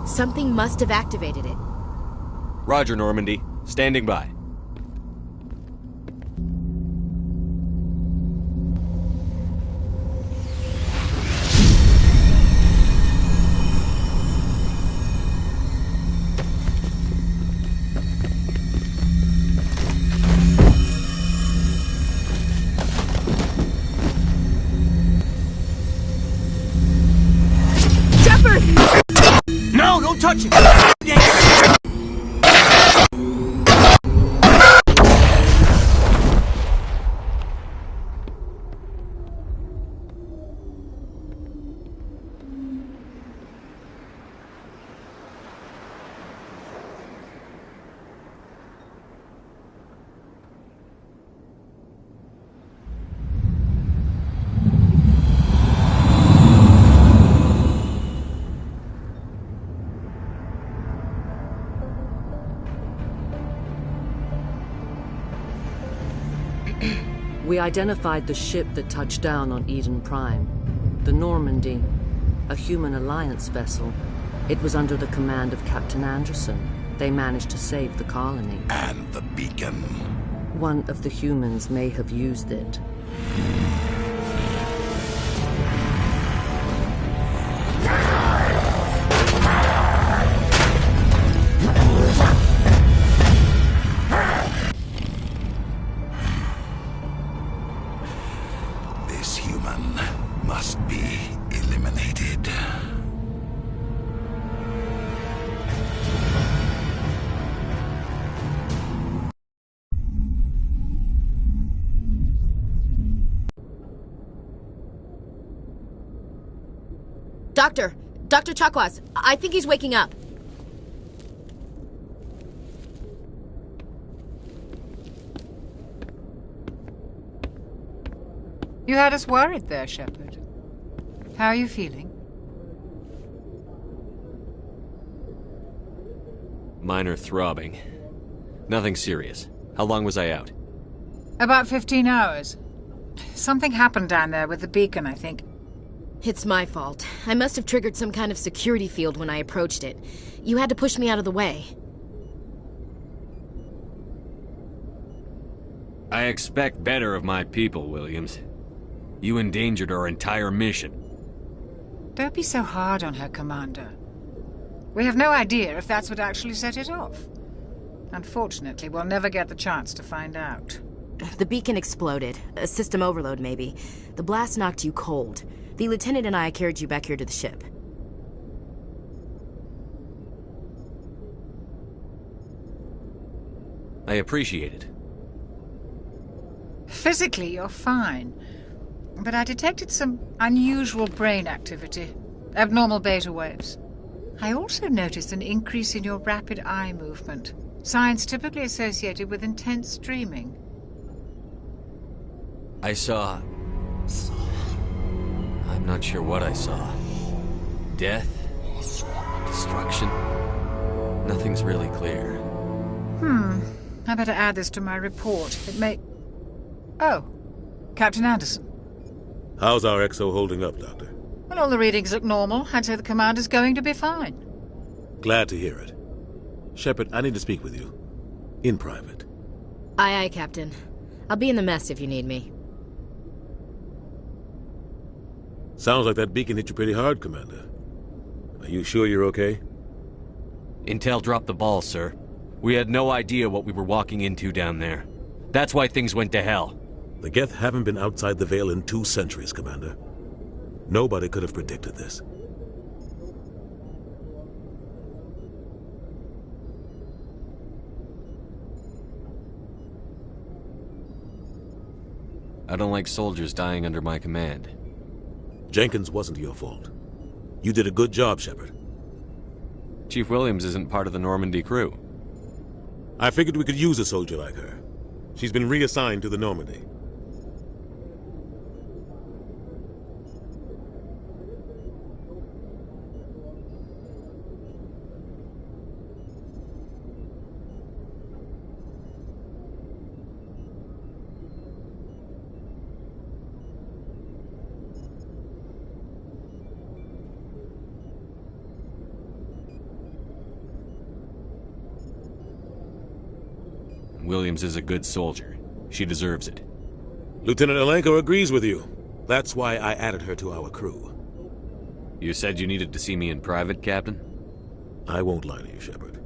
Something must have activated it. Roger, Normandy. Standing by. No, don't touch it! We identified the ship that touched down on Eden Prime. The Normandy, a human alliance vessel. It was under the command of Captain Anderson. They managed to save the colony. And the beacon. One of the humans may have used it. This human must be eliminated. Dr. Chakwas, I think he's waking up. You had us worried there, Shepard. How are you feeling? Minor throbbing. Nothing serious. How long was I out? About 15 hours. Something happened down there with the beacon, I think. It's my fault. I must have triggered some kind of security field when I approached it. You had to push me out of the way. I expect better of my people, Williams. You endangered our entire mission. Don't be so hard on her, Commander. We have no idea if that's what actually set it off. Unfortunately, we'll never get the chance to find out. The beacon exploded. A system overload, maybe. The blast knocked you cold. The lieutenant and I carried you back here to the ship. I appreciate it. Physically, you're fine. But I detected some unusual brain activity. Abnormal beta waves. I also noticed an increase in your rapid eye movement. Signs typically associated with intense dreaming. I saw... I'm not sure what I saw. Death? Destruction? Nothing's really clear. I better add this to my report. It may... Oh, Captain Anderson. How's our XO holding up, Doctor? Well, all the readings look normal. I'd say the commander's going to be fine. Glad to hear it. Shepard, I need to speak with you. In private. Aye, Captain. I'll be in the mess if you need me. Sounds like that beacon hit you pretty hard, Commander. Are you sure you're okay? Intel dropped the ball, sir. We had no idea what we were walking into down there. That's why things went to hell. The Geth haven't been outside the Veil in 2 centuries, Commander. Nobody could have predicted this. I don't like soldiers dying under my command. Jenkins wasn't your fault. You did a good job, Shepard. Chief Williams isn't part of the Normandy crew. I figured we could use a soldier like her. She's been reassigned to the Normandy. Williams is a good soldier. She deserves it. Lieutenant Alenko agrees with you. That's why I added her to our crew. You said you needed to see me in private, Captain? I won't lie to you, Shepard.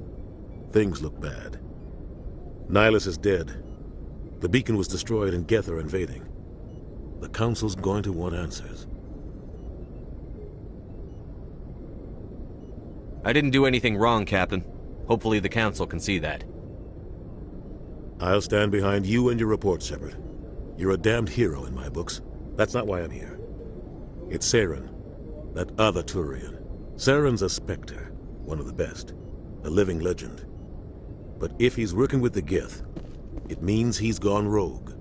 Things look bad. Nihilus is dead. The beacon was destroyed and Geth are invading. The Council's going to want answers. I didn't do anything wrong, Captain. Hopefully the Council can see that. I'll stand behind you and your report, Shepard. You're a damned hero in my books. That's not why I'm here. It's Saren, that other Turian. Saren's a Spectre, one of the best, a living legend. But if he's working with the Geth, it means he's gone rogue.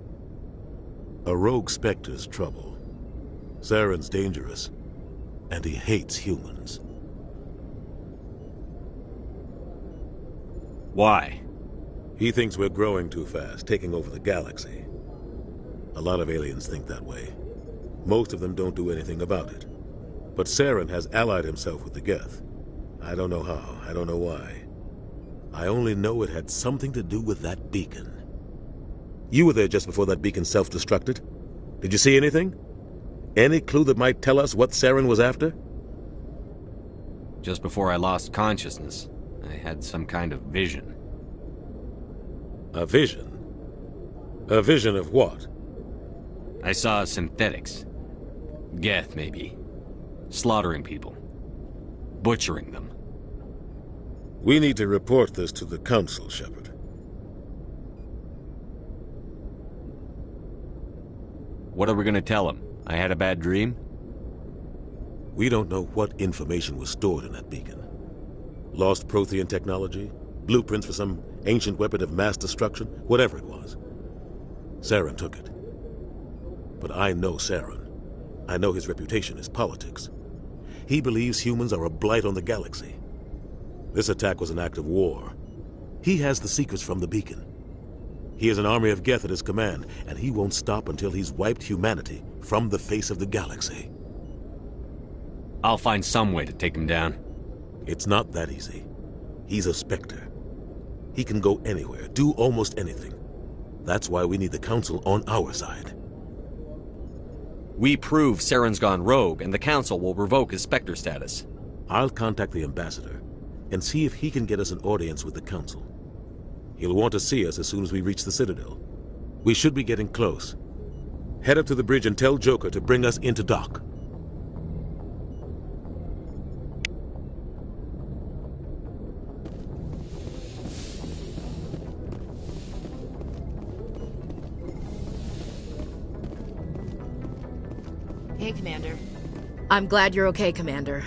A rogue Spectre's trouble. Saren's dangerous, and he hates humans. Why? He thinks we're growing too fast, taking over the galaxy. A lot of aliens think that way. Most of them don't do anything about it. But Saren has allied himself with the Geth. I don't know how, I don't know why. I only know it had something to do with that beacon. You were there just before that beacon self-destructed. Did you see anything? Any clue that might tell us what Saren was after? Just before I lost consciousness, I had some kind of vision. A vision? A vision of what? I saw synthetics. Geth, maybe. Slaughtering people. Butchering them. We need to report this to the Council, Shepard. What are we gonna tell them? I had a bad dream? We don't know what information was stored in that beacon. Lost Prothean technology? Blueprints for some ancient weapon of mass destruction? Whatever it was. Saren took it. But I know Saren. I know his reputation is politics. He believes humans are a blight on the galaxy. This attack was an act of war. He has the secrets from the beacon. He has an army of Geth at his command, and he won't stop until he's wiped humanity from the face of the galaxy. I'll find some way to take him down. It's not that easy. He's a Spectre. He can go anywhere, do almost anything. That's why we need the Council on our side. We prove Saren's gone rogue, and the Council will revoke his Spectre status. I'll contact the Ambassador and see if he can get us an audience with the Council. He'll want to see us as soon as we reach the Citadel. We should be getting close. Head up to the bridge and tell Joker to bring us into dock. Hey, Commander. I'm glad you're okay, Commander.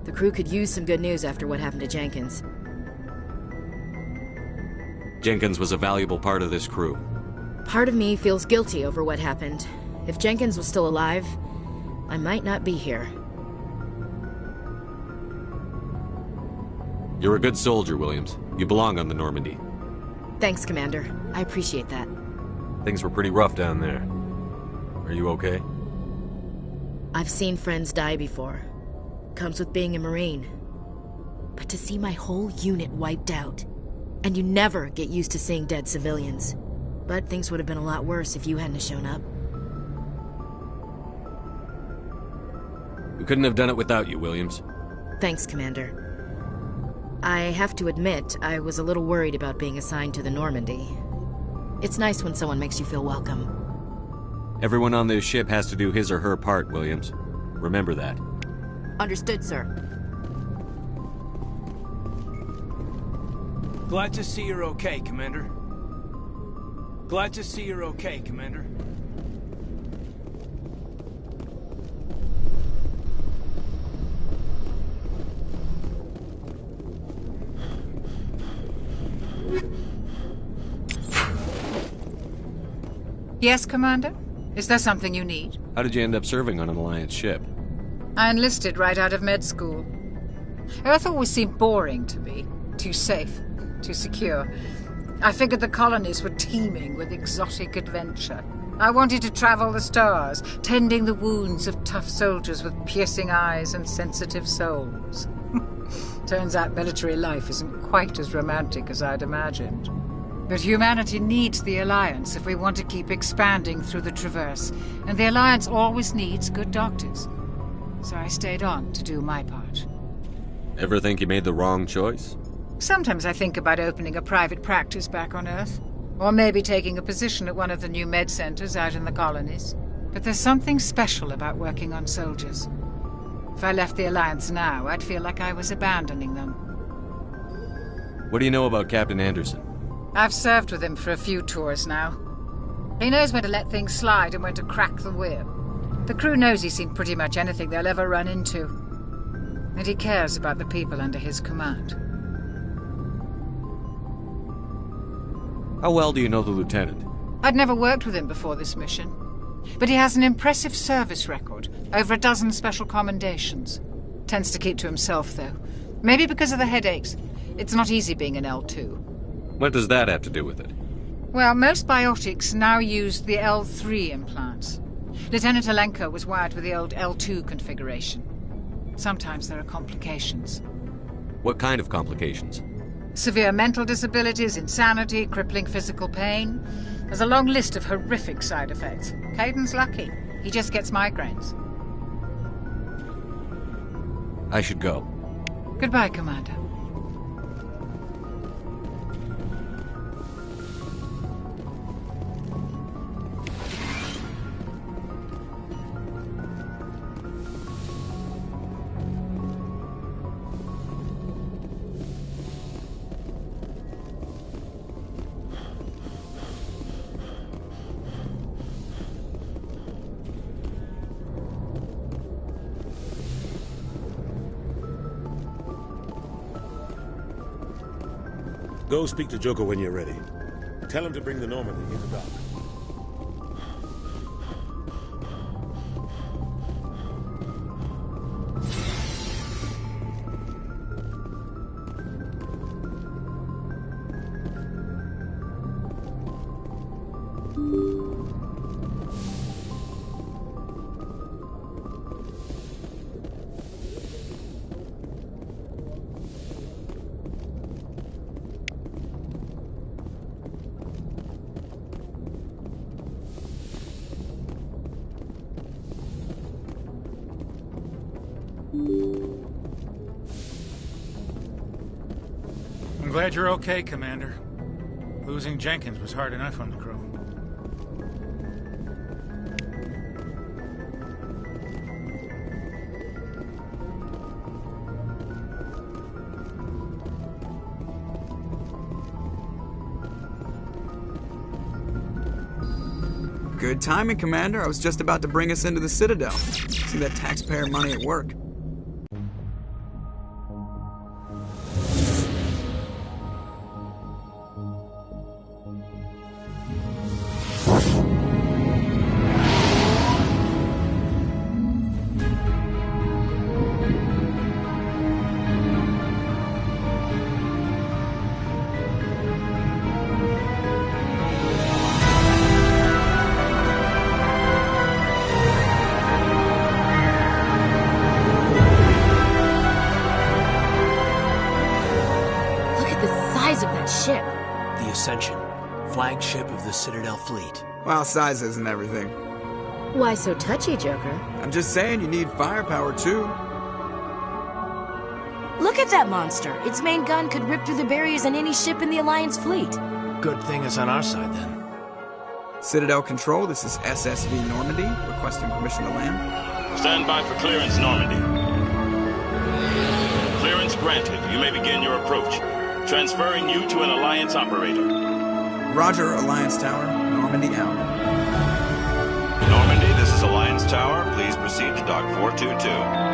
The crew could use some good news after what happened to Jenkins. Jenkins was a valuable part of this crew. Part of me feels guilty over what happened. If Jenkins was still alive, I might not be here. You're a good soldier, Williams. You belong on the Normandy. Thanks, Commander. I appreciate that. Things were pretty rough down there. Are you okay? I've seen friends die before. Comes with being a Marine. But to see my whole unit wiped out, and you never get used to seeing dead civilians. But things would have been a lot worse if you hadn't shown up. We couldn't have done it without you, Williams. Thanks, Commander. I have to admit, I was a little worried about being assigned to the Normandy. It's nice when someone makes you feel welcome. Everyone on this ship has to do his or her part, Williams. Remember that. Understood, sir. Glad to see you're okay, Commander. Glad to see you're okay, Commander. Yes, Commander? Is there something you need? How did you end up serving on an Alliance ship? I enlisted right out of med school. Earth always seemed boring to me. Too safe, too secure. I figured the colonies were teeming with exotic adventure. I wanted to travel the stars, tending the wounds of tough soldiers with piercing eyes and sensitive souls. Turns out military life isn't quite as romantic as I'd imagined. But humanity needs the Alliance if we want to keep expanding through the Traverse, and the Alliance always needs good doctors. So I stayed on to do my part. Ever think you made the wrong choice? Sometimes I think about opening a private practice back on Earth, or maybe taking a position at one of the new med centers out in the colonies. But there's something special about working on soldiers. If I left the Alliance now, I'd feel like I was abandoning them. What do you know about Captain Anderson? I've served with him for a few tours now. He knows when to let things slide and when to crack the whip. The crew knows he's seen pretty much anything they'll ever run into. And he cares about the people under his command. How well do you know the lieutenant? I'd never worked with him before this mission. But he has an impressive service record, over a dozen special commendations. Tends to keep to himself, though. Maybe because of the headaches. It's not easy being an L2. What does that have to do with it? Well, most biotics now use the L3 implants. Lieutenant Alenko was wired with the old L2 configuration. Sometimes there are complications. What kind of complications? Severe mental disabilities, insanity, crippling physical pain. There's a long list of horrific side effects. Caden's lucky. He just gets migraines. I should go. Goodbye, Commander. Go speak to Joker when you're ready. Tell him to bring the Normandy into dock. I'm glad you're okay, Commander. Losing Jenkins was hard enough on the crew. Good timing, Commander. I was just about to bring us into the Citadel. See that taxpayer money at work. Flagship of the Citadel fleet. Well, size isn't everything. Why so touchy, Joker? I'm just saying you need firepower, too. Look at that monster. Its main gun could rip through the barriers in any ship in the Alliance fleet. Good thing it's on our side, then. Citadel Control, this is SSV Normandy, requesting permission to land. Stand by for clearance, Normandy. Clearance granted. You may begin your approach. Transferring you to an Alliance operator. Roger, Alliance Tower. Normandy out. Normandy, this is Alliance Tower. Please proceed to Dock 422.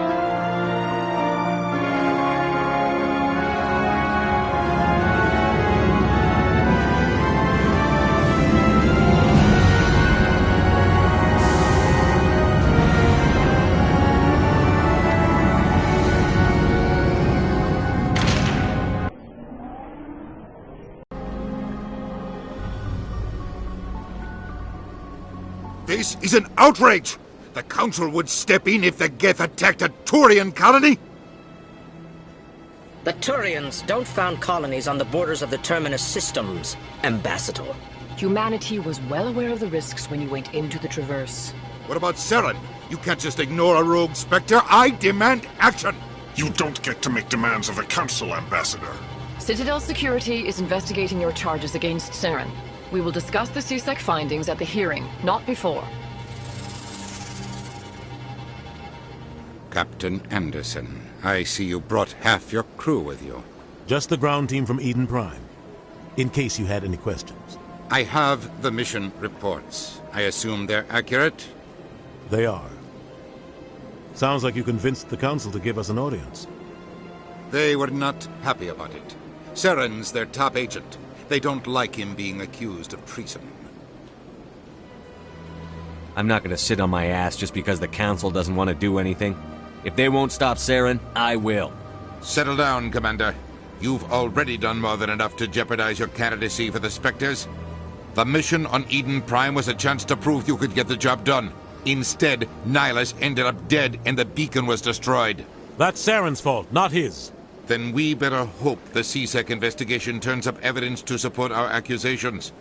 This is an outrage! The Council would step in if the Geth attacked a Turian colony! The Turians don't found colonies on the borders of the Terminus systems, Ambassador. Humanity was well aware of the risks when you went into the Traverse. What about Saren? You can't just ignore a rogue Spectre. I demand action! You don't get to make demands of the Council, Ambassador. Citadel Security is investigating your charges against Saren. We will discuss the CSEC findings at the hearing, not before. Captain Anderson, I see you brought half your crew with you. Just the ground team from Eden Prime, in case you had any questions. I have the mission reports. I assume they're accurate? They are. Sounds like you convinced the Council to give us an audience. They were not happy about it. Saren's their top agent. They don't like him being accused of treason. I'm not gonna sit on my ass just because the Council doesn't want to do anything. If they won't stop Saren, I will. Settle down, Commander. You've already done more than enough to jeopardize your candidacy for the Spectres. The mission on Eden Prime was a chance to prove you could get the job done. Instead, Nihilus ended up dead and the beacon was destroyed. That's Saren's fault, not his. Then we better hope the CSEC investigation turns up evidence to support our accusations.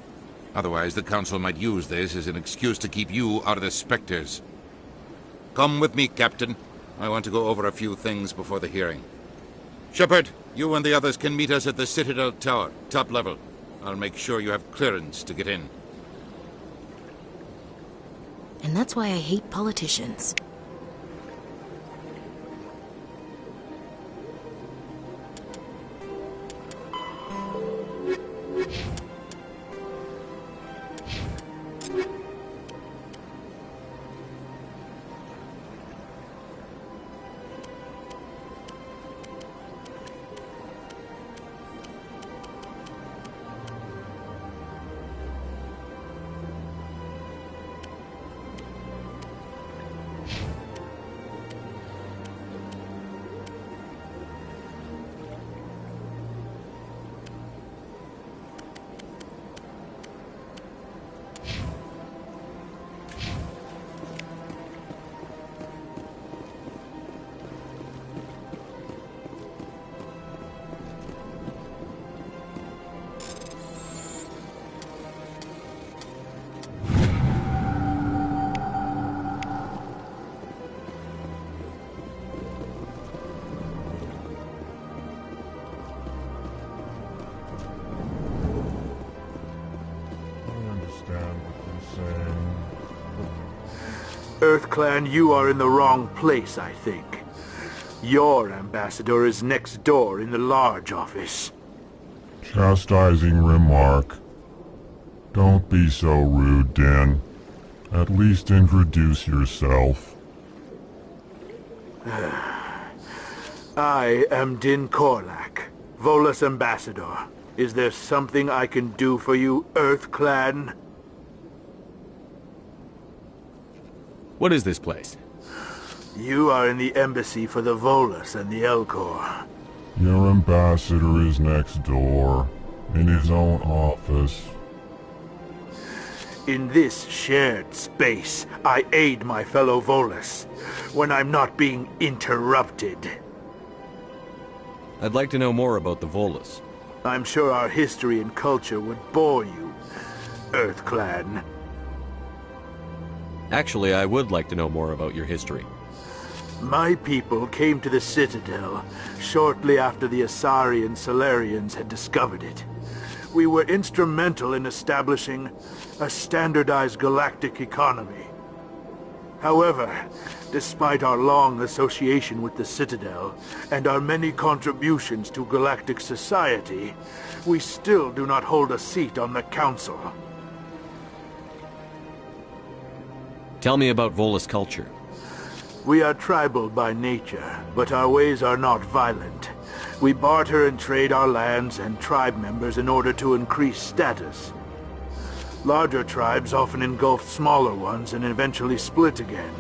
Otherwise, the Council might use this as an excuse to keep you out of the Spectres. Come with me, Captain. I want to go over a few things before the hearing. Shepard, you and the others can meet us at the Citadel Tower, top level. I'll make sure you have clearance to get in. And that's why I hate politicians. EarthClan, you are in the wrong place, I think. Your ambassador is next door in the large office. Chastising remark. Don't be so rude, Din. At least introduce yourself. I am Din Korlak, Volus ambassador. Is there something I can do for you, EarthClan? What is this place? You are in the embassy for the Volus and the Elcor. Your ambassador is next door, in his own office. In this shared space, I aid my fellow Volus when I'm not being interrupted. I'd like to know more about the Volus. I'm sure our history and culture would bore you, EarthClan. Actually, I would like to know more about your history. My people came to the Citadel shortly after the Asari and Salarians had discovered it. We were instrumental in establishing a standardized galactic economy. However, despite our long association with the Citadel and our many contributions to galactic society, we still do not hold a seat on the Council. Tell me about Volus culture. We are tribal by nature, but our ways are not violent. We barter and trade our lands and tribe members in order to increase status. Larger tribes often engulf smaller ones and eventually split again.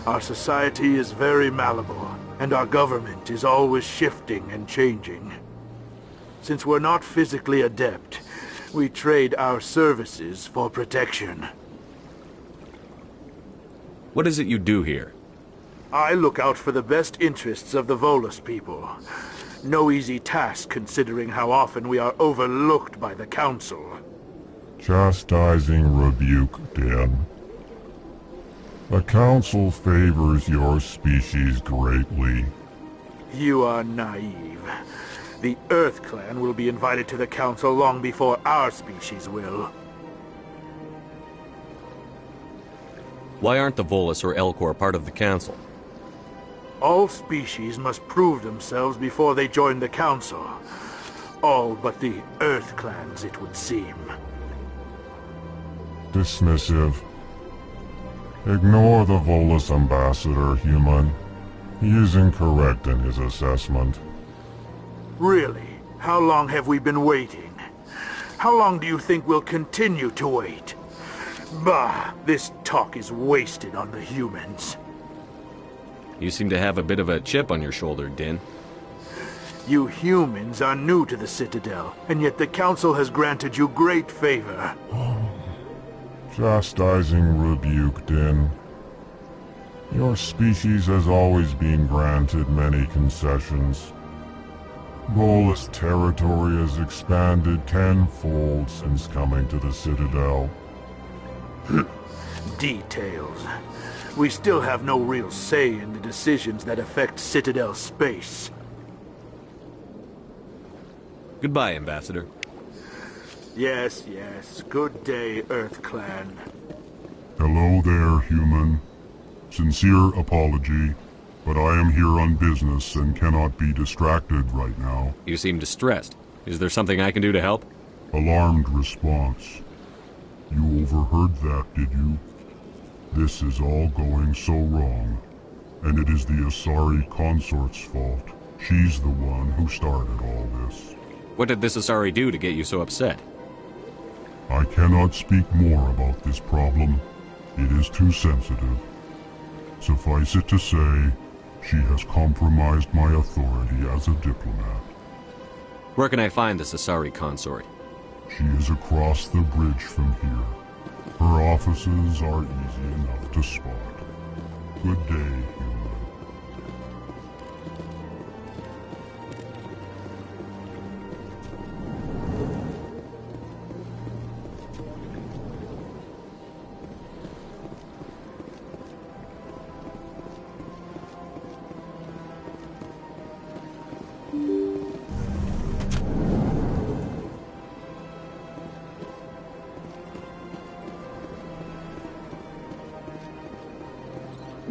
Our society is very malleable, and our government is always shifting and changing. Since we're not physically adept, we trade our services for protection. What is it you do here? I look out for the best interests of the Volus people. No easy task considering how often we are overlooked by the Council. Chastising rebuke, Den. The Council favors your species greatly. You are naive. The Earth Clan will be invited to the Council long before our species will. Why aren't the Volus or Elcor part of the Council? All species must prove themselves before they join the Council. All but the Earth Clans, it would seem. Dismissive. Ignore the Volus ambassador, human. He is incorrect in his assessment. Really? How long have we been waiting? How long do you think we'll continue to wait? Bah, this talk is wasted on the humans. You seem to have a bit of a chip on your shoulder, Din. You humans are new to the Citadel, and yet the Council has granted you great favor. Chastising rebuke, Din. Your species has always been granted many concessions. Volus territory has expanded tenfold since coming to the Citadel. Details. We still have no real say in the decisions that affect Citadel space. Goodbye, Ambassador. Yes, yes. Good day, Earth Clan. Hello there, human. Sincere apology, but I am here on business and cannot be distracted right now. You seem distressed. Is there something I can do to help? Alarmed response. You overheard that, did you? This is all going so wrong, and it is the Asari consort's fault. She's the one who started all this. What did this Asari do to get you so upset? I cannot speak more about this problem. It is too sensitive. Suffice it to say, she has compromised my authority as a diplomat. Where can I find this Asari consort? She is across the bridge from here. Her offices are easy enough to spot. Good day, human.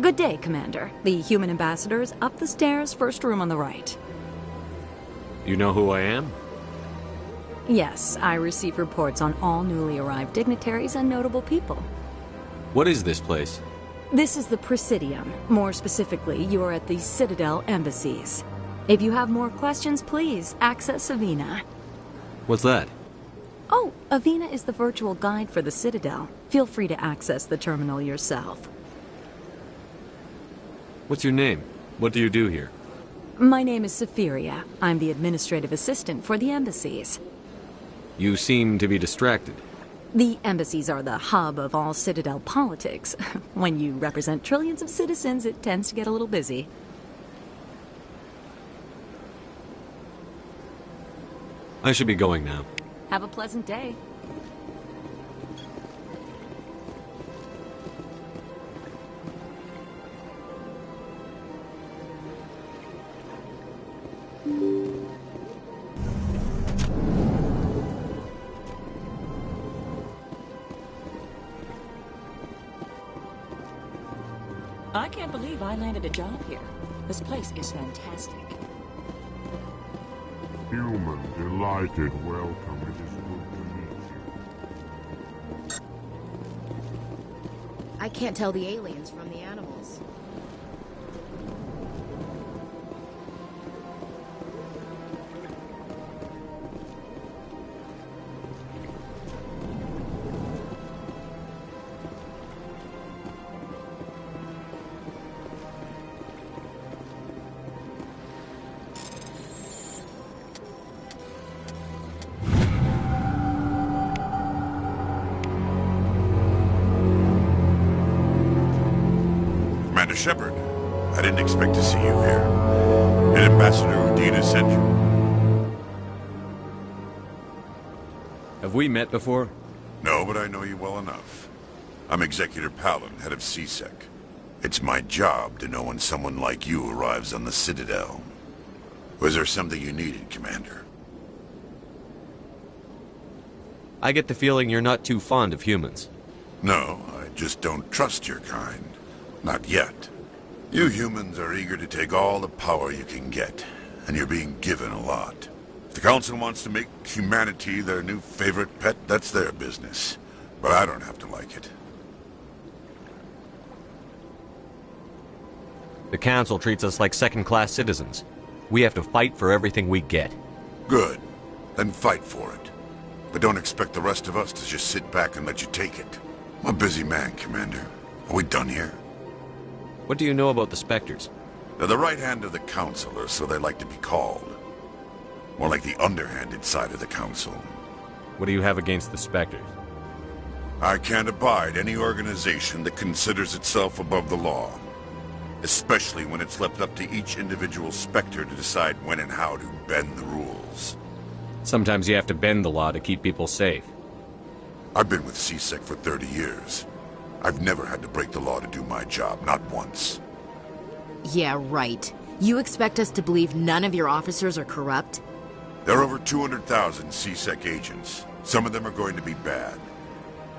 Good day, Commander. The human ambassador is up the stairs, first room on the right. You know who I am? Yes, I receive reports on all newly arrived dignitaries and notable people. What is this place? This is the Presidium. More specifically, you are at the Citadel embassies. If you have more questions, please access Avina. What's that? Oh, Avina is the virtual guide for the Citadel. Feel free to access the terminal yourself. What's your name? What do you do here? My name is Safiria. I'm the administrative assistant for the embassies. You seem to be distracted. The embassies are the hub of all Citadel politics. When you represent trillions of citizens, it tends to get a little busy. I should be going now. Have a pleasant day. I can't believe I landed a job here. This place is fantastic. Human, delighted, welcome. It is good to meet you. I can't tell the aliens from the animals. Shepard, I didn't expect to see you here. Did Ambassador Udina send you? Have we met before? No, but I know you well enough. I'm Executor Palin, head of CSEC. It's my job to know when someone like you arrives on the Citadel. Was there something you needed, Commander? I get the feeling you're not too fond of humans. No, I just don't trust your kind. Not yet. You humans are eager to take all the power you can get, and you're being given a lot. If the Council wants to make humanity their new favorite pet, that's their business. But I don't have to like it. The Council treats us like second-class citizens. We have to fight for everything we get. Good. Then fight for it. But don't expect the rest of us to just sit back and let you take it. I'm a busy man, Commander. Are we done here? What do you know about the Spectres? They're the right hand of the Council, or so they like to be called. More like the underhanded side of the Council. What do you have against the Spectres? I can't abide any organization that considers itself above the law. Especially when it's left up to each individual Spectre to decide when and how to bend the rules. Sometimes you have to bend the law to keep people safe. I've been with CSEC for 30 years. I've never had to break the law to do my job, not once. Yeah, right. You expect us to believe none of your officers are corrupt? There are over 200,000 CSEC agents. Some of them are going to be bad.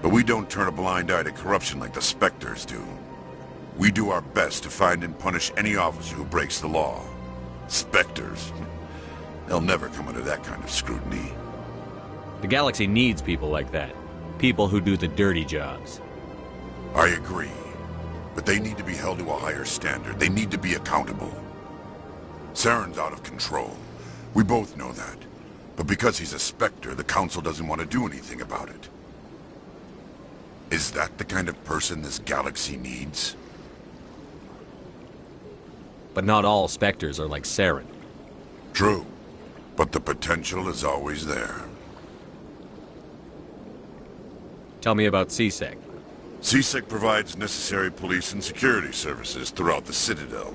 But we don't turn a blind eye to corruption like the Spectres do. We do our best to find and punish any officer who breaks the law. Spectres. They'll never come under that kind of scrutiny. The galaxy needs people like that. People who do the dirty jobs. I agree. But they need to be held to a higher standard. They need to be accountable. Saren's out of control. We both know that. But because he's a Spectre, the Council doesn't want to do anything about it. Is that the kind of person this galaxy needs? But not all Spectres are like Saren. True. But the potential is always there. Tell me about CSEC. CSEC provides necessary police and security services throughout the Citadel.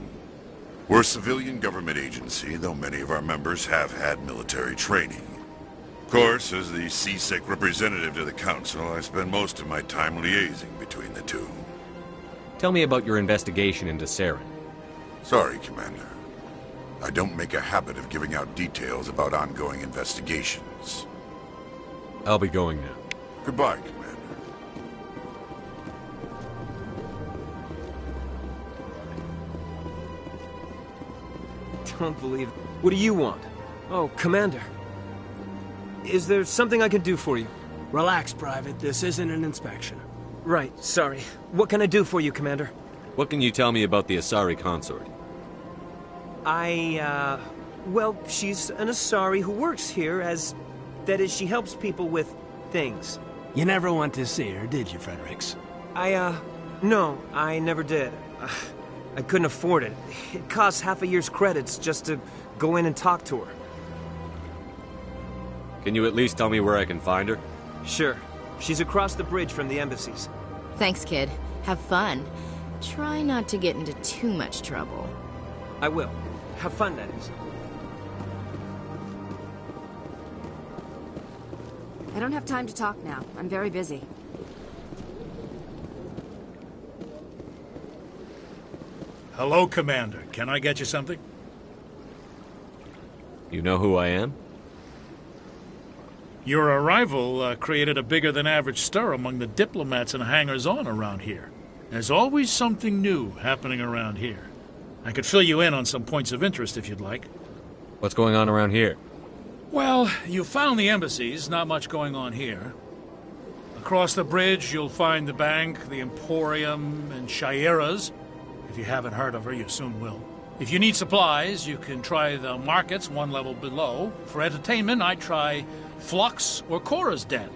We're a civilian government agency, though many of our members have had military training. Of course, as the CSEC representative to the Council, I spend most of my time liaising between the two. Tell me about your investigation into Saren. Sorry, Commander. I don't make a habit of giving out details about ongoing investigations. I'll be going now. Goodbye, Commander. Don't believe it. What do you want? Oh, Commander. Is there something I can do for you? Relax, Private. This isn't an inspection. Right, sorry. What can I do for you, Commander? What can you tell me about the Asari consort? Well, she's an Asari who works here that is, she helps people with things. You never went to see her, did you, Fredericks? No, I never did. I couldn't afford it. It costs half a year's credits just to go in and talk to her. Can you at least tell me where I can find her? Sure. She's across the bridge from the embassies. Thanks, kid. Have fun. Try not to get into too much trouble. I will. Have fun, that is. I don't have time to talk now. I'm very busy. Hello, Commander. Can I get you something? You know who I am? Your arrival created a bigger-than-average stir among the diplomats and hangers-on around here. There's always something new happening around here. I could fill you in on some points of interest if you'd like. What's going on around here? Well, you found the embassies, not much going on here. Across the bridge, you'll find the bank, the Emporium, and Shayera's. If you haven't heard of her, you soon will. If you need supplies, you can try the markets one level below. For entertainment, I'd try Flux or Cora's Den.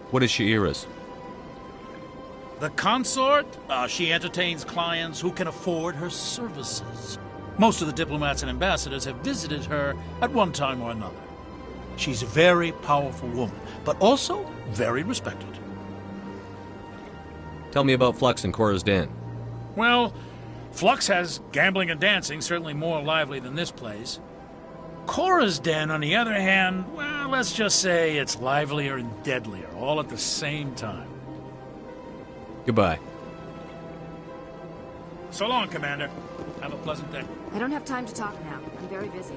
What is Shayera's? The consort? She entertains clients who can afford her services. Most of the diplomats and ambassadors have visited her at one time or another. She's a very powerful woman, but also very respected. Tell me about Flux and Cora's Den. Well, Flux has gambling and dancing, certainly more lively than this place. Cora's Den, on the other hand, well, let's just say it's livelier and deadlier, all at the same time. Goodbye. So long, Commander. Have a pleasant day. I don't have time to talk now. I'm very busy.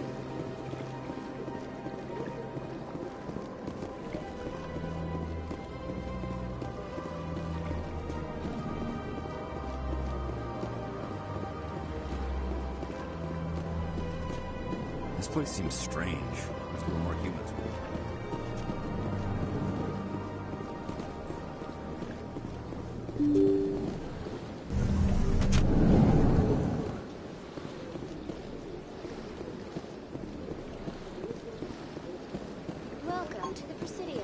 This place seems strange. There's a little more humans. Welcome to the Presidium.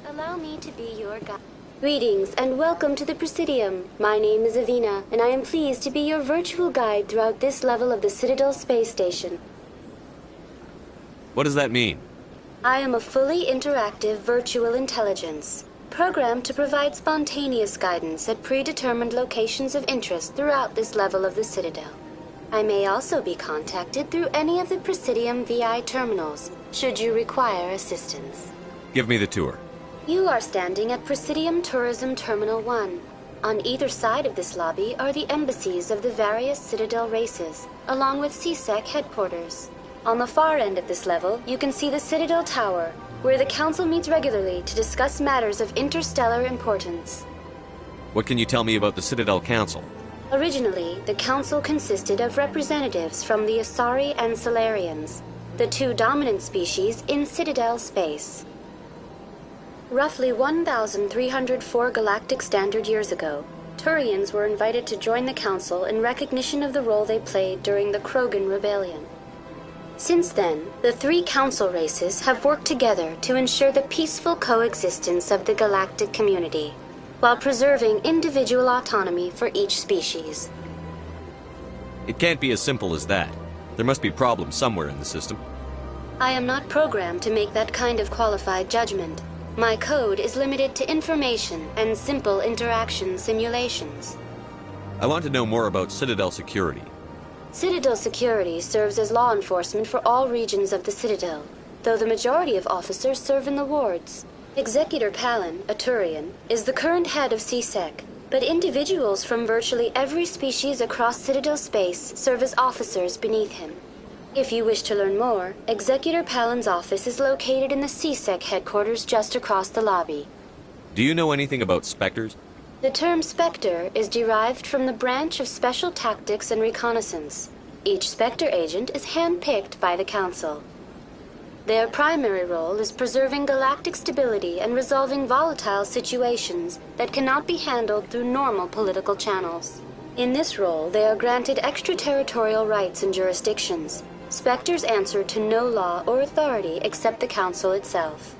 Allow me to be your guide. Greetings and welcome to the Presidium. My name is Avina, and I am pleased to be your virtual guide throughout this level of the Citadel Space Station. What does that mean? I am a fully interactive virtual intelligence, programmed to provide spontaneous guidance at predetermined locations of interest throughout this level of the Citadel. I may also be contacted through any of the Presidium VI terminals, should you require assistance. Give me the tour. You are standing at Presidium Tourism Terminal 1. On either side of this lobby are the embassies of the various Citadel races, along with CSEC headquarters. On the far end of this level, you can see the Citadel Tower, where the Council meets regularly to discuss matters of interstellar importance. What can you tell me about the Citadel Council? Originally, the Council consisted of representatives from the Asari and Salarians, the two dominant species in Citadel space. Roughly 1,304 galactic standard years ago, Turians were invited to join the Council in recognition of the role they played during the Krogan Rebellion. Since then, the three Council races have worked together to ensure the peaceful coexistence of the galactic community, while preserving individual autonomy for each species. It can't be as simple as that. There must be problems somewhere in the system. I am not programmed to make that kind of qualified judgment. My code is limited to information and simple interaction simulations. I want to know more about Citadel security. Citadel security serves as law enforcement for all regions of the Citadel, though the majority of officers serve in the wards. Executor Palin, a Turian, is the current head of CSEC, but individuals from virtually every species across Citadel space serve as officers beneath him. If you wish to learn more, Executor Palin's office is located in the CSEC headquarters just across the lobby. Do you know anything about Spectres? The term Spectre is derived from the branch of Special Tactics and Reconnaissance. Each Spectre agent is handpicked by the Council. Their primary role is preserving galactic stability and resolving volatile situations that cannot be handled through normal political channels. In this role, they are granted extraterritorial rights and jurisdictions. Spectres answer to no law or authority except the Council itself.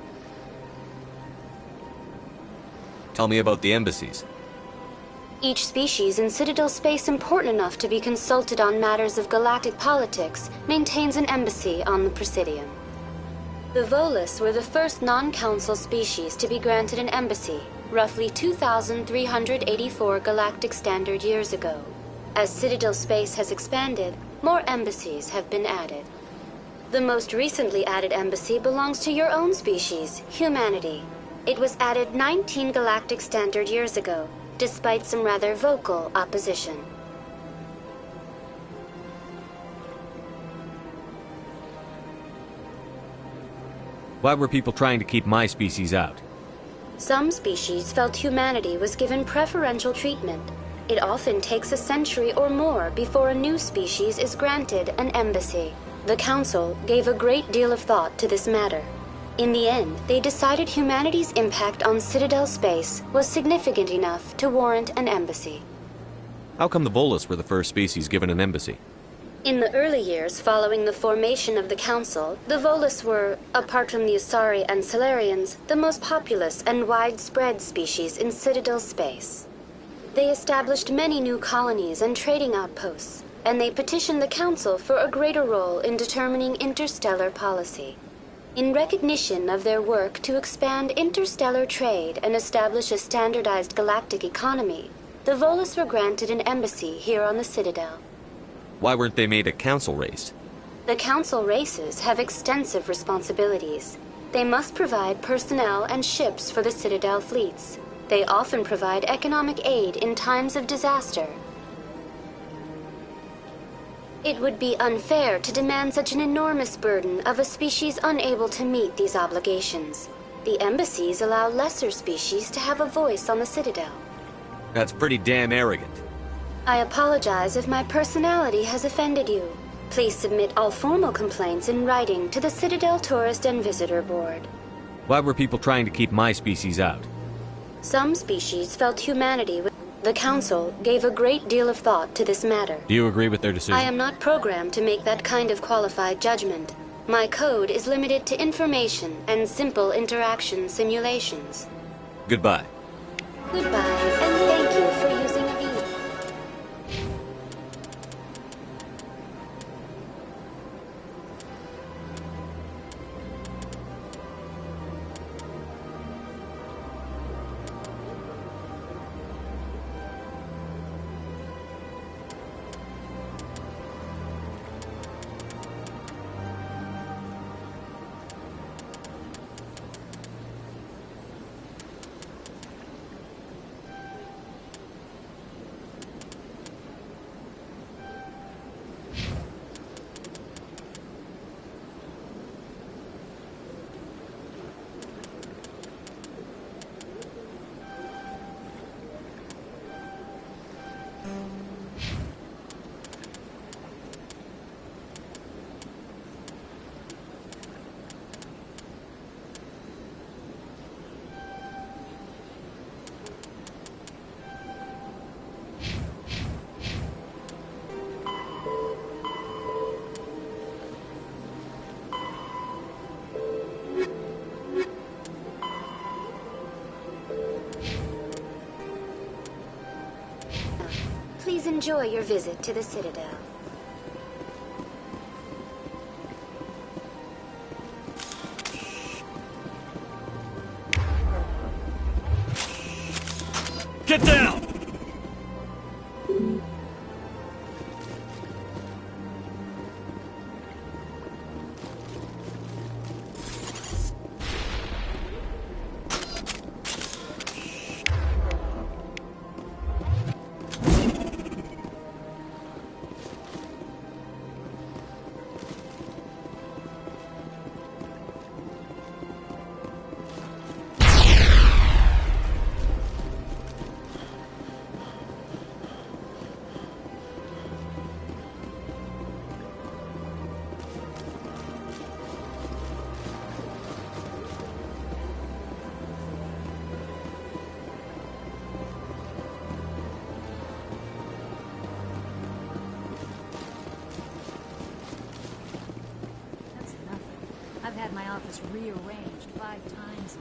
Tell me about the embassies. Each species in Citadel space important enough to be consulted on matters of galactic politics maintains an embassy on the Presidium. The Volus were the first non-Council species to be granted an embassy, roughly 2,384 galactic standard years ago. As Citadel space has expanded, more embassies have been added. The most recently added embassy belongs to your own species, humanity. It was added 19 galactic standard years ago, despite some rather vocal opposition. Why were people trying to keep my species out? Some species felt humanity was given preferential treatment. It often takes a century or more before a new species is granted an embassy. The Council gave a great deal of thought to this matter. In the end, they decided humanity's impact on Citadel space was significant enough to warrant an embassy. How come the Volus were the first species given an embassy? In the early years following the formation of the Council, the Volus were, apart from the Asari and Salarians, the most populous and widespread species in Citadel space. They established many new colonies and trading outposts, and they petitioned the Council for a greater role in determining interstellar policy. In recognition of their work to expand interstellar trade and establish a standardized galactic economy, the Volus were granted an embassy here on the Citadel. Why weren't they made a council race? The council races have extensive responsibilities. They must provide personnel and ships for the Citadel fleets. They often provide economic aid in times of disaster. It would be unfair to demand such an enormous burden of a species unable to meet these obligations. The embassies allow lesser species to have a voice on the Citadel. That's pretty damn arrogant. I apologize if my personality has offended you. Please submit all formal complaints in writing to the Citadel Tourist and Visitor Board. Why were people trying to keep my species out? Some species felt humanity. The Council gave a great deal of thought to this matter. Do you agree with their decision? I am not programmed to make that kind of qualified judgment. My code is limited to information and simple interaction simulations. Goodbye. Goodbye, and thank you for using Avina. Please enjoy your visit to the Citadel. Get down! I've had my office rearranged 5 times.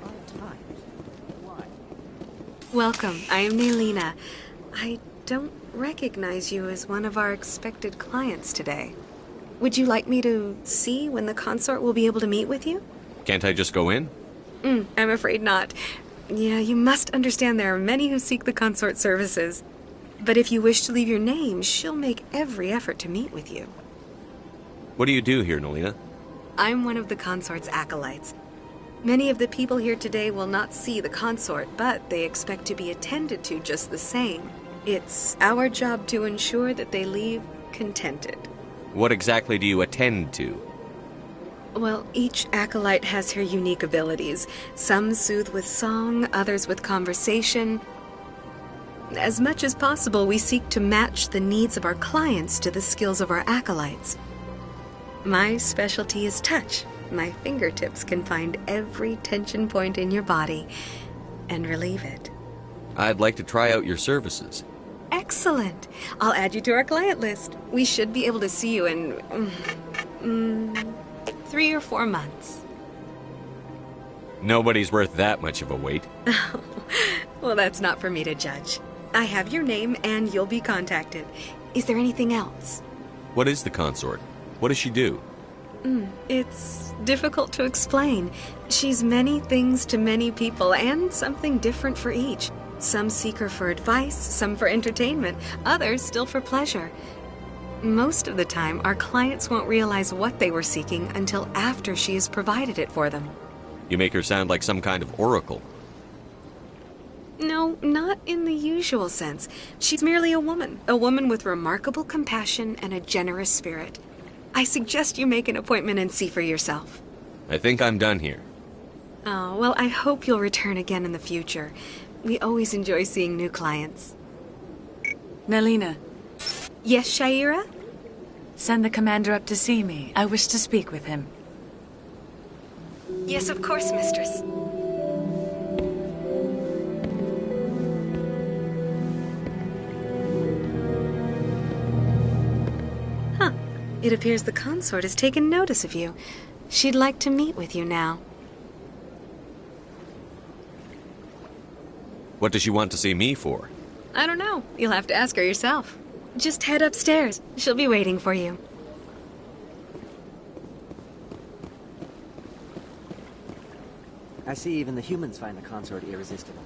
5 times? Why? Welcome. I am Naylina. I don't recognize you as one of our expected clients today. Would you like me to see when the consort will be able to meet with you? Can't I just go in? I'm afraid not. Yeah, you must understand there are many who seek the consort services. But if you wish to leave your name, she'll make every effort to meet with you. What do you do here, Naylina? I'm one of the consort's acolytes. Many of the people here today will not see the consort, but they expect to be attended to just the same. It's our job to ensure that they leave contented. What exactly do you attend to? Well, each acolyte has her unique abilities. Some soothe with song, others with conversation. As much as possible, we seek to match the needs of our clients to the skills of our acolytes. My specialty is touch. My fingertips can find every tension point in your body and relieve it. I'd like to try out your services. Excellent. I'll add you to our client list. We should be able to see you in 3 or 4 months. Nobody's worth that much of a wait. Well, that's not for me to judge. I have your name and you'll be contacted. Is there anything else? What is the consort? What does she do? It's difficult to explain. She's many things to many people and something different for each. Some seek her for advice, some for entertainment, others still for pleasure. Most of the time, our clients won't realize what they were seeking until after she has provided it for them. You make her sound like some kind of oracle. No, not in the usual sense. She's merely a woman with remarkable compassion and a generous spirit. I suggest you make an appointment and see for yourself. I think I'm done here. Oh, well, I hope you'll return again in the future. We always enjoy seeing new clients. Melina. Yes, Shaira? Send the commander up to see me. I wish to speak with him. Yes, of course, mistress. Huh. It appears the consort has taken notice of you. She'd like to meet with you now. What does she want to see me for? I don't know. You'll have to ask her yourself. Just head upstairs. She'll be waiting for you. I see even the humans find the consort irresistible.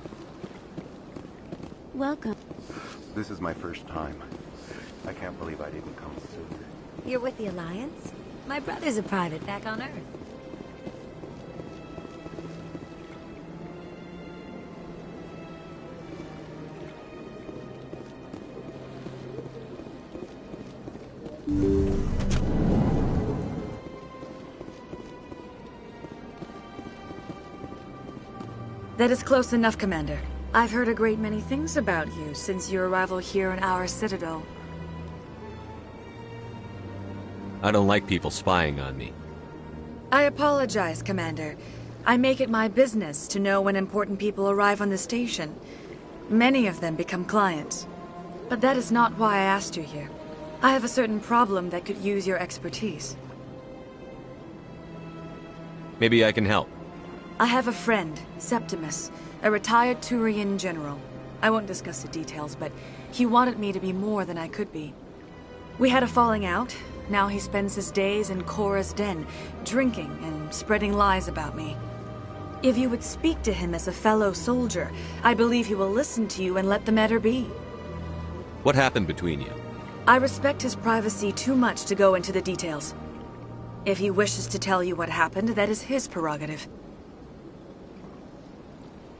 Welcome. This is my first time. I can't believe I didn't come sooner. You're with the Alliance? My brother's a private back on Earth. That is close enough, Commander. I've heard a great many things about you since your arrival here in our citadel. I don't like people spying on me. I apologize, Commander. I make it my business to know when important people arrive on the station. Many of them become clients. But that is not why I asked you here. I have a certain problem that could use your expertise. Maybe I can help. I have a friend, Septimus, a retired Turian general. I won't discuss the details, but he wanted me to be more than I could be. We had a falling out. Now he spends his days in Korra's den, drinking and spreading lies about me. If you would speak to him as a fellow soldier, I believe he will listen to you and let the matter be. What happened between you? I respect his privacy too much to go into the details. If he wishes to tell you what happened, that is his prerogative.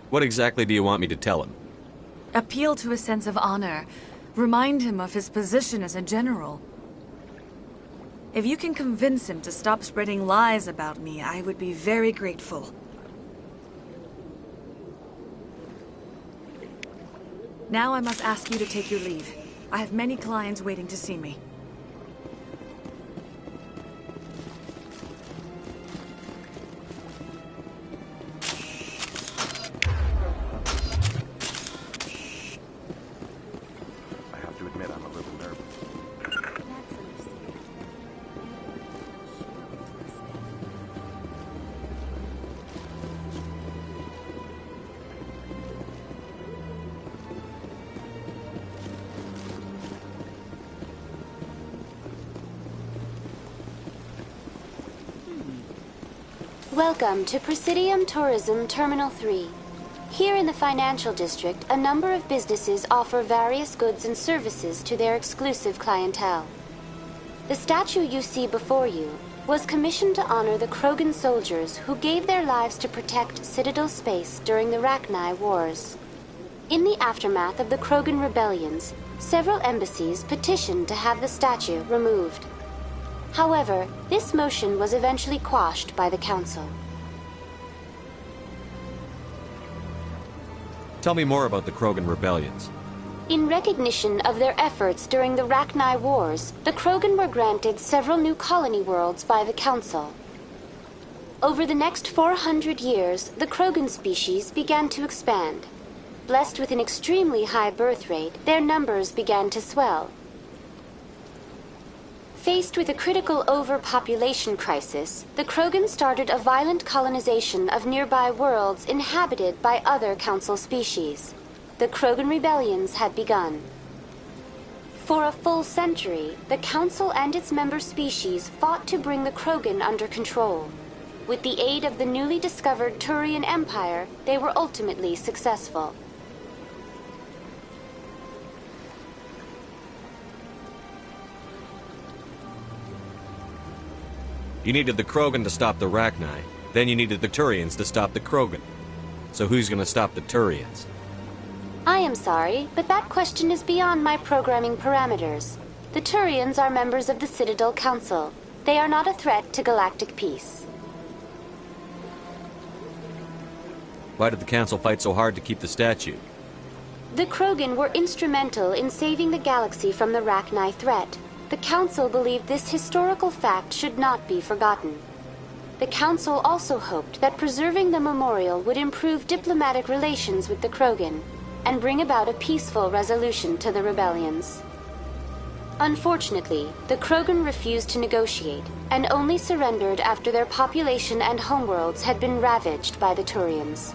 What exactly do you want me to tell him? Appeal to his sense of honor. Remind him of his position as a general. If you can convince him to stop spreading lies about me, I would be very grateful. Now I must ask you to take your leave. I have many clients waiting to see me. Welcome to Presidium Tourism Terminal 3. Here in the financial district, a number of businesses offer various goods and services to their exclusive clientele. The statue you see before you was commissioned to honor the Krogan soldiers who gave their lives to protect Citadel space during the Rachni Wars. In the aftermath of the Krogan rebellions, several embassies petitioned to have the statue removed. However, this motion was eventually quashed by the Council. Tell me more about the Krogan rebellions. In recognition of their efforts during the Rachni Wars, the Krogan were granted several new colony worlds by the Council. Over the next 400 years, the Krogan species began to expand. Blessed with an extremely high birth rate, their numbers began to swell. Faced with a critical overpopulation crisis, the Krogan started a violent colonization of nearby worlds inhabited by other Council species. The Krogan rebellions had begun. For a full century, the Council and its member species fought to bring the Krogan under control. With the aid of the newly discovered Turian Empire, they were ultimately successful. You needed the Krogan to stop the Rachni. Then you needed the Turians to stop the Krogan. So who's gonna stop the Turians? I am sorry, but that question is beyond my programming parameters. The Turians are members of the Citadel Council. They are not a threat to galactic peace. Why did the Council fight so hard to keep the statue? The Krogan were instrumental in saving the galaxy from the Rachni threat. The Council believed this historical fact should not be forgotten. The Council also hoped that preserving the memorial would improve diplomatic relations with the Krogan and bring about a peaceful resolution to the rebellions. Unfortunately, the Krogan refused to negotiate and only surrendered after their population and homeworlds had been ravaged by the Turians.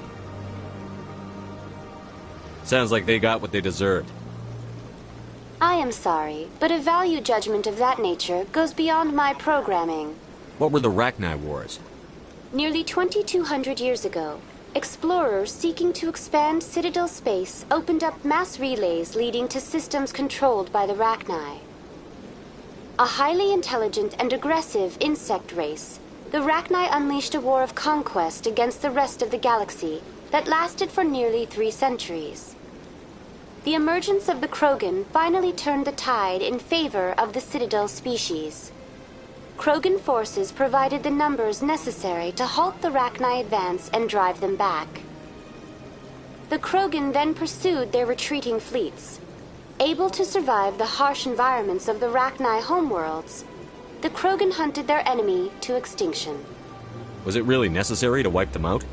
Sounds like they got what they deserved. I am sorry, but a value judgment of that nature goes beyond my programming. What were the Rachni Wars? Nearly 2,200 years ago, explorers seeking to expand Citadel space opened up mass relays leading to systems controlled by the Rachni. A highly intelligent and aggressive insect race, the Rachni unleashed a war of conquest against the rest of the galaxy that lasted for nearly 3 centuries. The emergence of the Krogan finally turned the tide in favor of the Citadel species. Krogan forces provided the numbers necessary to halt the Rachni advance and drive them back. The Krogan then pursued their retreating fleets. Able to survive the harsh environments of the Rachni homeworlds, the Krogan hunted their enemy to extinction. Was it really necessary to wipe them out?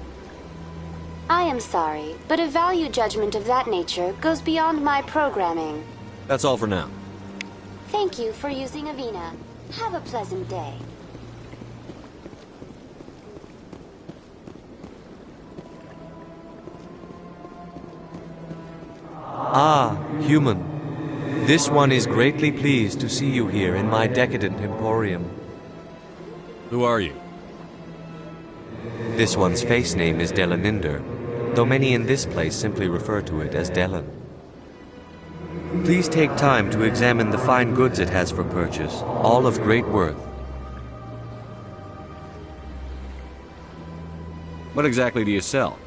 I am sorry, but a value judgment of that nature goes beyond my programming. That's all for now. Thank you for using Avina. Have a pleasant day. Ah, human. This one is greatly pleased to see you here in my decadent emporium. Who are you? This one's face name is Delaninder, though many in this place simply refer to it as Delan. Please take time to examine the fine goods it has for purchase, all of great worth. What exactly do you sell?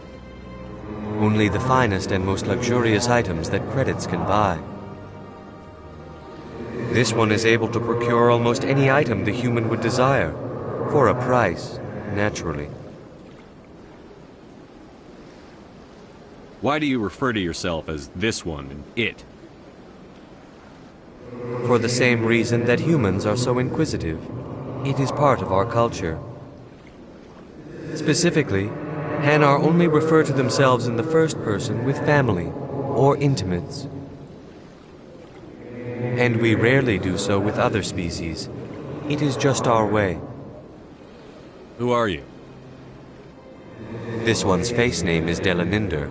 Only the finest and most luxurious items that credits can buy. This one is able to procure almost any item the human would desire, for a price, naturally. Why do you refer to yourself as this one and it? For the same reason that humans are so inquisitive. It is part of our culture. Specifically, Hanar only refer to themselves in the first person with family or intimates. And we rarely do so with other species. It is just our way. Who are you? This one's face name is Delaninder,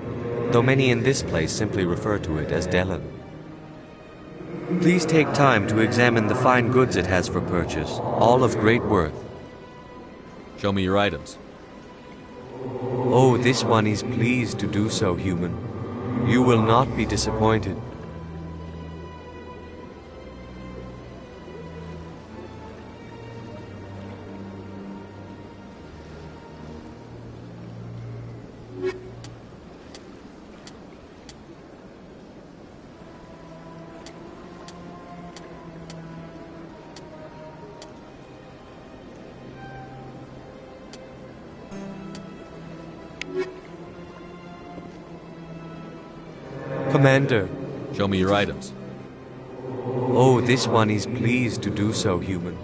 though many in this place simply refer to it as Delan. Please take time to examine the fine goods it has for purchase, all of great worth. Show me your items. Oh, this one is pleased to do so, human. You will not be disappointed. Commander. Show me your items. Oh, this one is pleased to do so, human.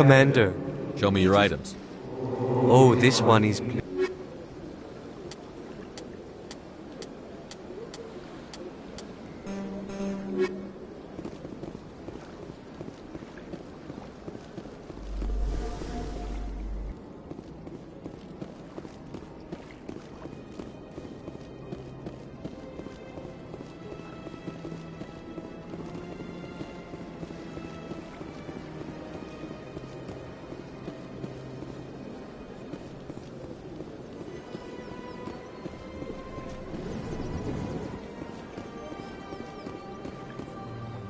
Commander. Show me your items. Oh, this one is...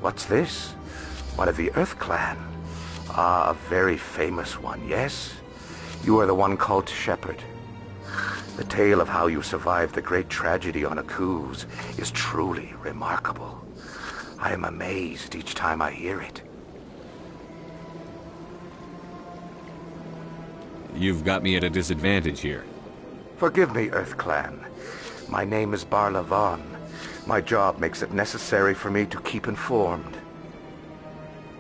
What's this? One of the Earth Clan. Ah, a very famous one, yes? You are the one called Shepard. The tale of how you survived the great tragedy on Akuz is truly remarkable. I am amazed each time I hear it. You've got me at a disadvantage here. Forgive me, Earth Clan. My name is Barla Vaughn. My job makes it necessary for me to keep informed.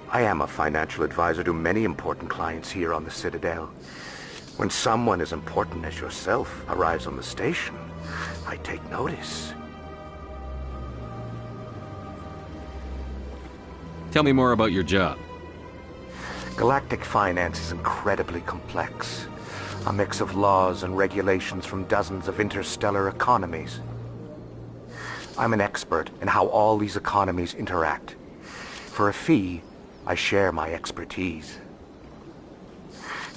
I am a financial advisor to many important clients here on the Citadel. When someone as important as yourself arrives on the station, I take notice. Tell me more about your job. Galactic finance is incredibly complex. A mix of laws and regulations from dozens of interstellar economies. I'm an expert in how all these economies interact. For a fee, I share my expertise.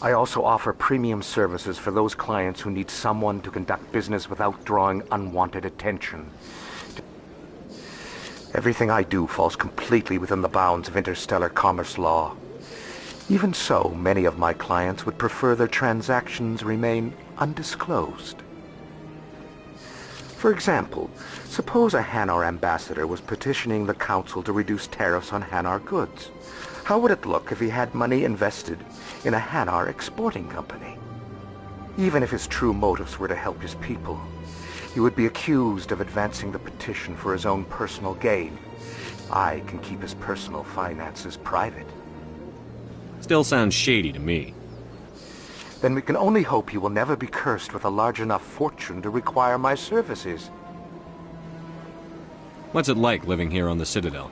I also offer premium services for those clients who need someone to conduct business without drawing unwanted attention. Everything I do falls completely within the bounds of interstellar commerce law. Even so, many of my clients would prefer their transactions remain undisclosed. For example, suppose a Hanar ambassador was petitioning the Council to reduce tariffs on Hanar goods. How would it look if he had money invested in a Hanar exporting company? Even if his true motives were to help his people, he would be accused of advancing the petition for his own personal gain. I can keep his personal finances private. Still sounds shady to me. Then we can only hope he will never be cursed with a large enough fortune to require my services. What's it like living here on the Citadel?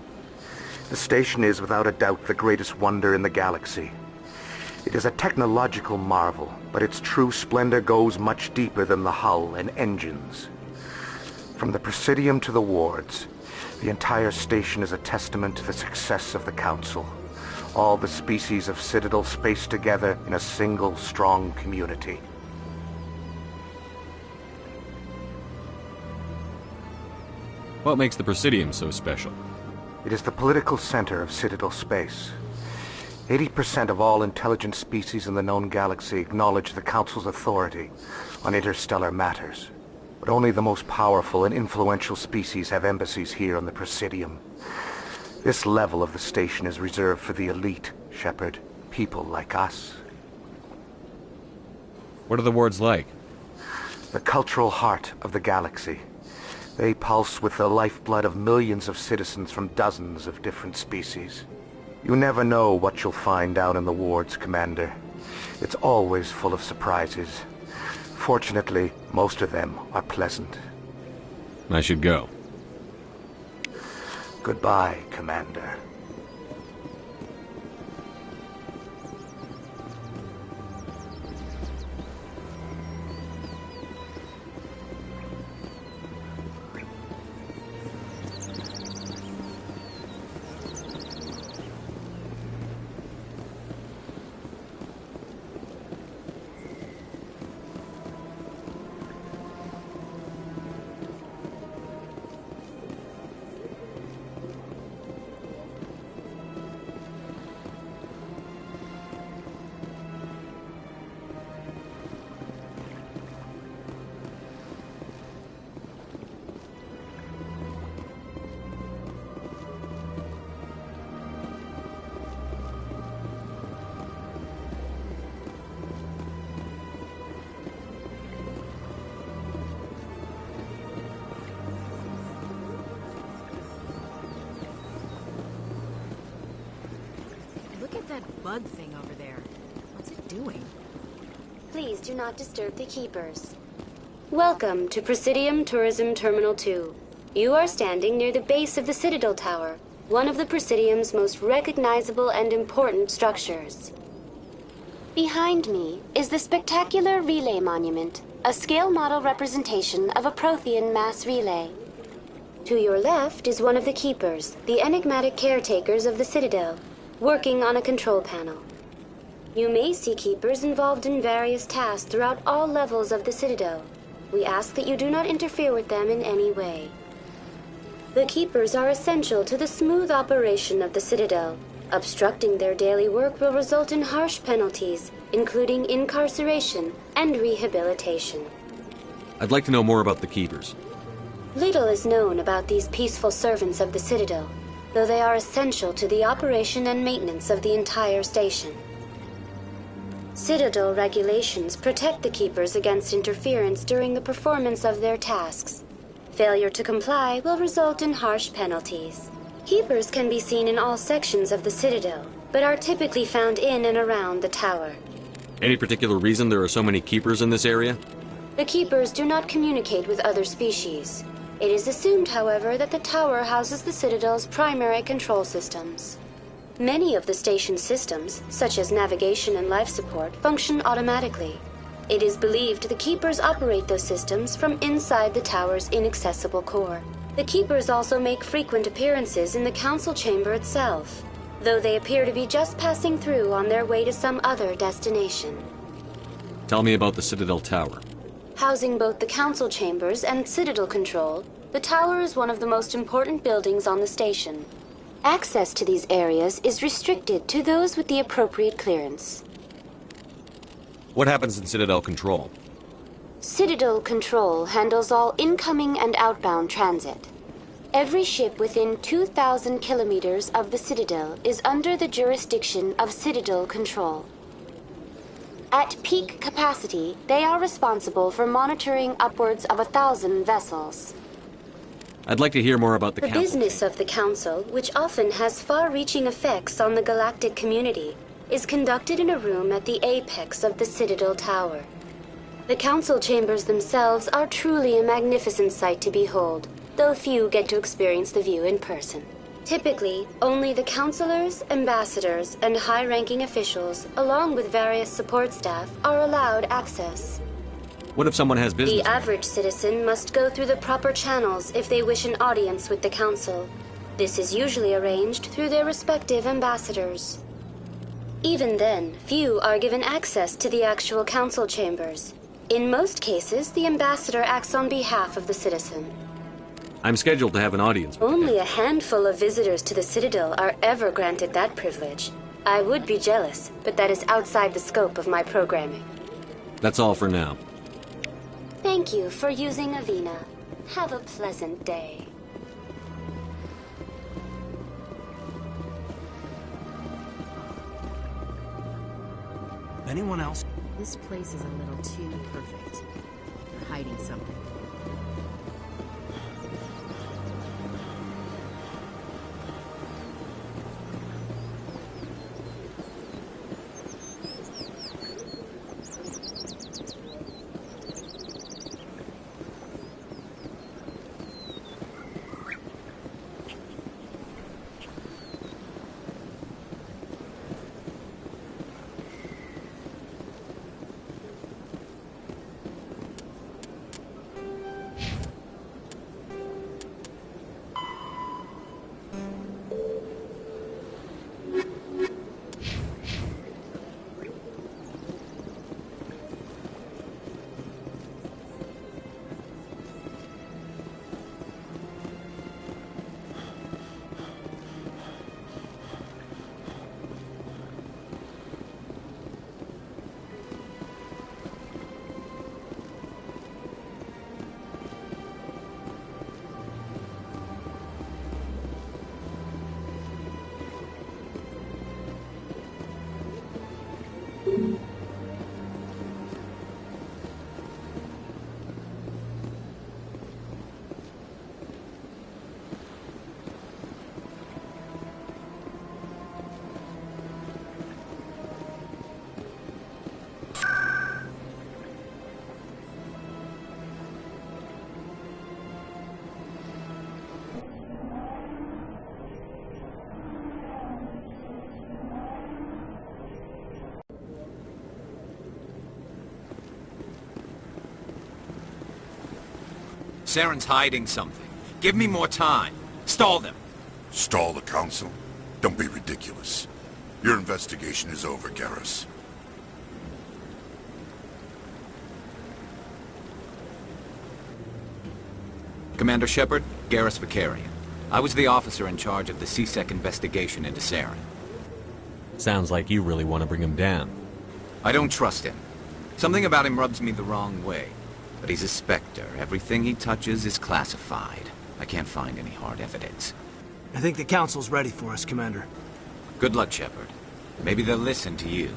The station is without a doubt the greatest wonder in the galaxy. It is a technological marvel, but its true splendor goes much deeper than the hull and engines. From the Presidium to the wards, the entire station is a testament to the success of the Council. All the species of Citadel spaced together in a single, strong community. What makes the Presidium so special? It is the political center of Citadel space. 80% of all intelligent species in the known galaxy acknowledge the Council's authority on interstellar matters. But only the most powerful and influential species have embassies here on the Presidium. This level of the station is reserved for the elite, Shepard. People like us. What are the wards like? The cultural heart of the galaxy. They pulse with the lifeblood of millions of citizens from dozens of different species. You never know what you'll find out in the wards, Commander. It's always full of surprises. Fortunately, most of them are pleasant. I should go. Goodbye, Commander. Look at that bug thing over there. please do not disturb the keepers. Welcome to Presidium Tourism Terminal 2. You are standing near the base of the Citadel Tower, one of the Presidium's most recognizable and important structures. Behind me is the spectacular Relay Monument, a scale model representation of a Prothean mass relay. To your left is one of the keepers, the enigmatic caretakers of the Citadel, working on a control panel. You may see keepers involved in various tasks throughout all levels of the Citadel. We ask that you do not interfere with them in any way. The keepers are essential to the smooth operation of the Citadel. Obstructing their daily work will result in harsh penalties, including incarceration and rehabilitation. I'd like to know more about the Keepers. Little is known about these peaceful servants of the Citadel, though they are essential to the operation and maintenance of the entire station. Citadel regulations protect the Keepers against interference during the performance of their tasks. Failure to comply will result in harsh penalties. Keepers can be seen in all sections of the Citadel, but are typically found in and around the tower. Any particular reason there are so many Keepers in this area? The Keepers do not communicate with other species. It is assumed, however, that the tower houses the Citadel's primary control systems. Many of the station's systems, such as navigation and life support, function automatically. It is believed the Keepers operate those systems from inside the tower's inaccessible core. The Keepers also make frequent appearances in the Council Chamber itself, though they appear to be just passing through on their way to some other destination. Tell me about the Citadel Tower. Housing both the Council Chambers and Citadel Control, the tower is one of the most important buildings on the station. Access to these areas is restricted to those with the appropriate clearance. What happens in Citadel Control? Citadel Control handles all incoming and outbound transit. Every ship within 2,000 kilometers of the Citadel is under the jurisdiction of Citadel Control. At peak capacity, they are responsible for monitoring upwards of 1,000 vessels. I'd like to hear more about the The Council. business of the Council, which often has far-reaching effects on the galactic community, is conducted in a room at the apex of the Citadel Tower. The Council Chambers themselves are truly a magnificent sight to behold, though few get to experience the view in person. Typically, only the councilors, ambassadors, and high-ranking officials, along with various support staff, are allowed access. What if someone has business? The average citizen must go through the proper channels if they wish an audience with the Council. This is usually arranged through their respective ambassadors. Even then, few are given access to the actual Council Chambers. In most cases, the ambassador acts on behalf of the citizen. I'm scheduled to have an audience. Only a handful of visitors to the Citadel are ever granted that privilege. I would be jealous, but that is outside the scope of my programming. That's all for now. Thank you for using Avina. Have a pleasant day. Anyone else? This place is a little too perfect. They're hiding something. Saren's hiding something. Give me more time. Stall them. Stall the Council? Don't be ridiculous. Your investigation is over, Garrus. Commander Shepard, Garrus Vakarian. I was the officer in charge of the C-Sec investigation into Saren. Sounds like you really want to bring him down. I don't trust him. Something about him rubs me the wrong way. But he's a Spectre. Everything he touches is classified. I can't find any hard evidence. I think the Council's ready for us, Commander. Good luck, Shepard. Maybe they'll listen to you.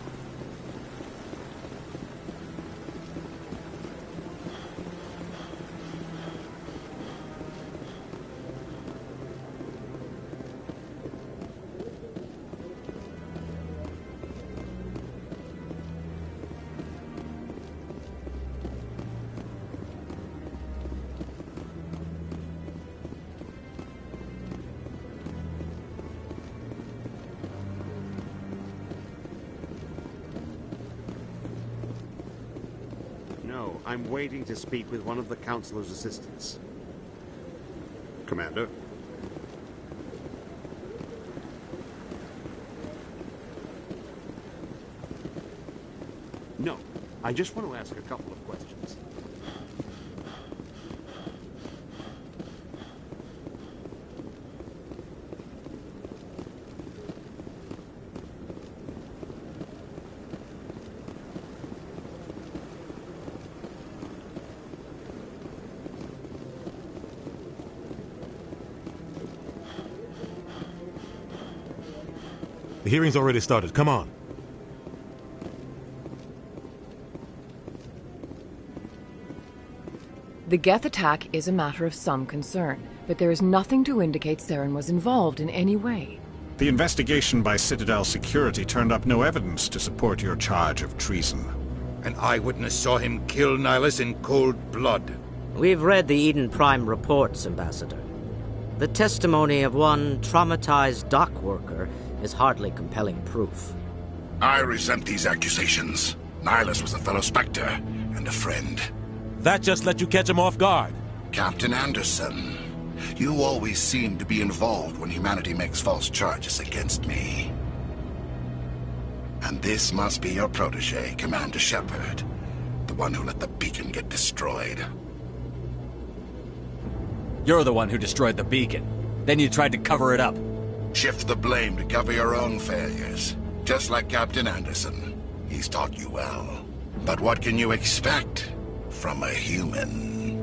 No, I'm waiting to speak with one of the Councilor's assistants. Commander? No, I just want to ask a couple of questions. The hearing's already started. Come on. The Geth attack is a matter of some concern, but there is nothing to indicate Saren was involved in any way. The investigation by Citadel Security turned up no evidence to support your charge of treason. An eyewitness saw him kill Nihilus in cold blood. We've read the Eden Prime reports, Ambassador. The testimony of one traumatized dock worker is hardly compelling proof. I resent these accusations. Nihilus was a fellow Spectre and a friend. That just let you catch him off guard. Captain Anderson, you always seem to be involved when humanity makes false charges against me. And this must be your protege, Commander Shepard, the one who let the beacon get destroyed. You're the one who destroyed the beacon. Then you tried to cover it up. Shift the blame to cover your own failures. Just like Captain Anderson. He's taught you well. But what can you expect from a human?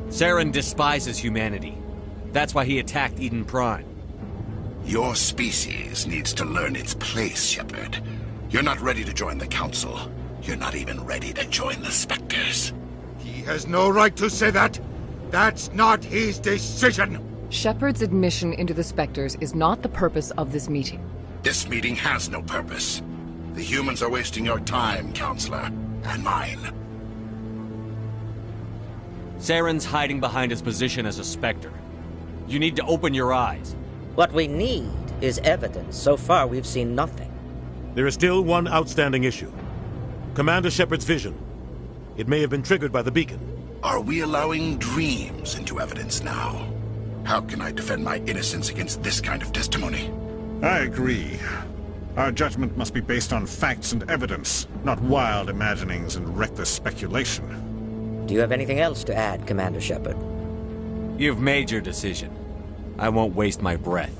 Saren despises humanity. That's why he attacked Eden Prime. Your species needs to learn its place, Shepard. You're not ready to join the Council. You're not even ready to join the Spectres. He has no right to say that. That's not his decision. Shepard's admission into the Spectres is not the purpose of this meeting. This meeting has no purpose. The humans are wasting your time, Counselor, and mine. Saren's hiding behind his position as a Spectre. You need to open your eyes. What we need is evidence. So far, we've seen nothing. There is still one outstanding issue. Commander Shepard's vision. It may have been triggered by the beacon. Are we allowing dreams into evidence now? How can I defend my innocence against this kind of testimony? I agree. Our judgment must be based on facts and evidence, not wild imaginings and reckless speculation. Do you have anything else to add, Commander Shepard? You've made your decision. I won't waste my breath.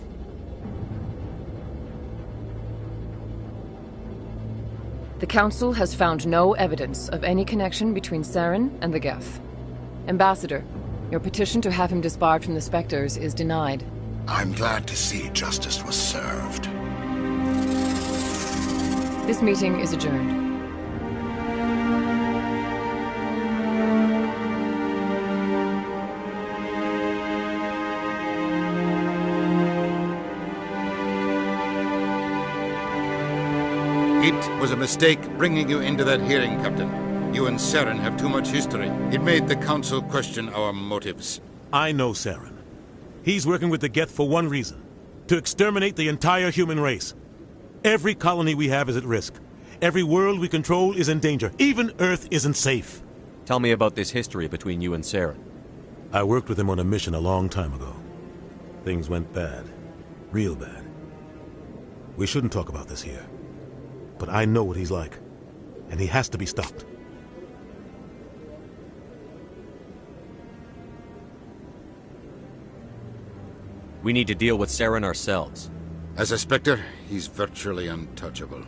The Council has found no evidence of any connection between Saren and the Geth. Ambassador, your petition to have him disbarred from the Spectres is denied. I'm glad to see justice was served. This meeting is adjourned. It was a mistake bringing you into that hearing, Captain. You and Saren have too much history. It made the Council question our motives. I know Saren. He's working with the Geth for one reason. To exterminate the entire human race. Every colony we have is at risk. Every world we control is in danger. Even Earth isn't safe. Tell me about this history between you and Saren. I worked with him on a mission a long time ago. Things went bad. Real bad. We shouldn't talk about this here. But I know what he's like. And he has to be stopped. We need to deal with Saren ourselves. As a Spectre, he's virtually untouchable.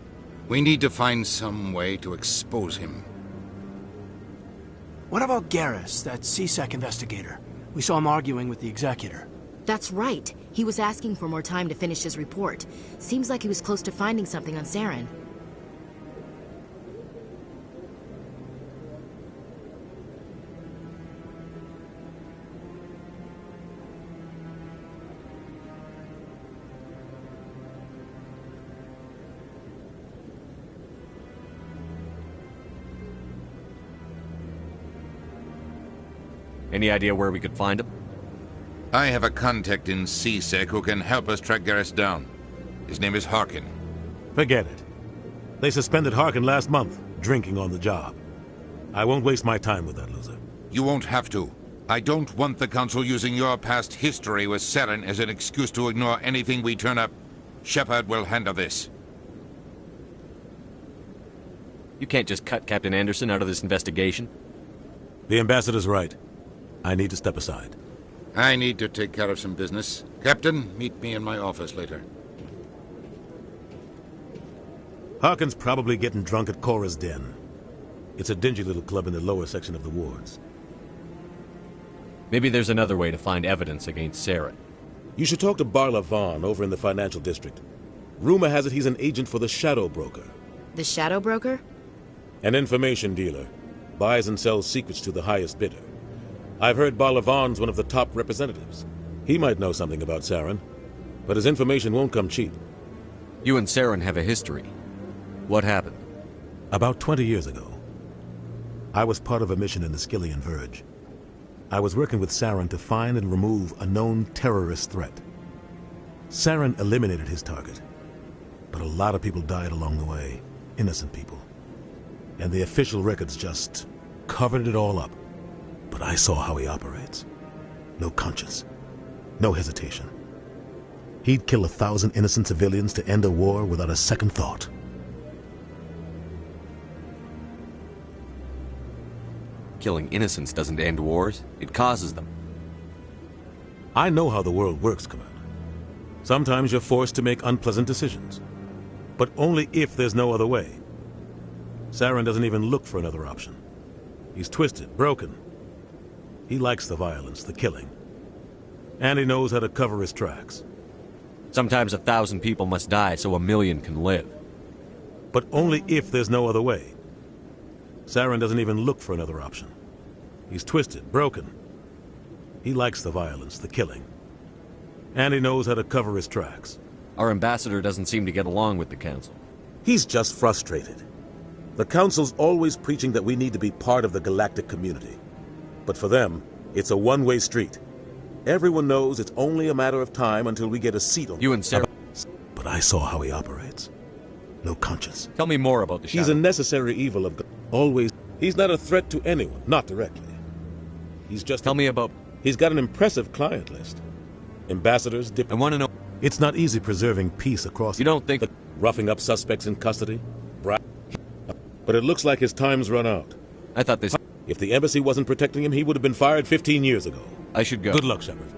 We need to find some way to expose him. What about Garrus, that C-Sec investigator? We saw him arguing with the Executor. That's right. He was asking for more time to finish his report. Seems like he was close to finding something on Saren. Any idea where we could find him? I have a contact in C-Sec who can help us track Garrus down. His name is Harkin. Forget it. They suspended Harkin last month, drinking on the job. I won't waste my time with that loser. You won't have to. I don't want the Council using your past history with Saren as an excuse to ignore anything we turn up. Shepard will handle this. You can't just cut Captain Anderson out of this investigation. The Ambassador's right. I need to step aside. I need to take care of some business. Captain, meet me in my office later. Harkin's probably getting drunk at Cora's Den. It's a dingy little club in the lower section of the wards. Maybe there's another way to find evidence against Saren. You should talk to Barla Vaughn over in the financial district. Rumor has it he's an agent for the Shadow Broker. The Shadow Broker? An information dealer. Buys and sells secrets to the highest bidder. I've heard Barla Vaughn's one of the top representatives. He might know something about Saren, but his information won't come cheap. You and Saren have a history. What happened? About 20 years ago, I was part of a mission in the Skillian Verge. I was working with Saren to find and remove a known terrorist threat. Saren eliminated his target, but a lot of people died along the way, innocent people. And the official records just covered it all up. But I saw how he operates. No conscience. No hesitation. He'd kill 1,000 innocent civilians to end a war without a second thought. Killing innocents doesn't end wars. It causes them. I know how the world works, Commander. Sometimes you're forced to make unpleasant decisions. But only if there's no other way. Saren doesn't even look for another option. He's twisted, broken. He likes the violence, the killing. And he knows how to cover his tracks. Sometimes 1,000 people must die so 1,000,000 can live. But only if there's no other way. Saren doesn't even look for another option. He's twisted, broken. He likes the violence, the killing. And he knows how to cover his tracks. Our ambassador doesn't seem to get along with the Council. He's just frustrated. The Council's always preaching that we need to be part of the galactic community. But for them, it's a one-way street. Everyone knows it's only a matter of time until we get a seat on... You and Saren... But I saw how he operates. No conscience. Tell me more about the Shadow. He's a necessary evil of... Always. He's not a threat to anyone, not directly. He's just... Tell me about... He's got an impressive client list. Ambassadors, I want to know... It's not easy preserving peace across... You don't think... Roughing up suspects in custody? But it looks like his time's run out. I thought this... If the embassy wasn't protecting him, he would have been fired 15 years ago. I should go. Good luck, Shepard.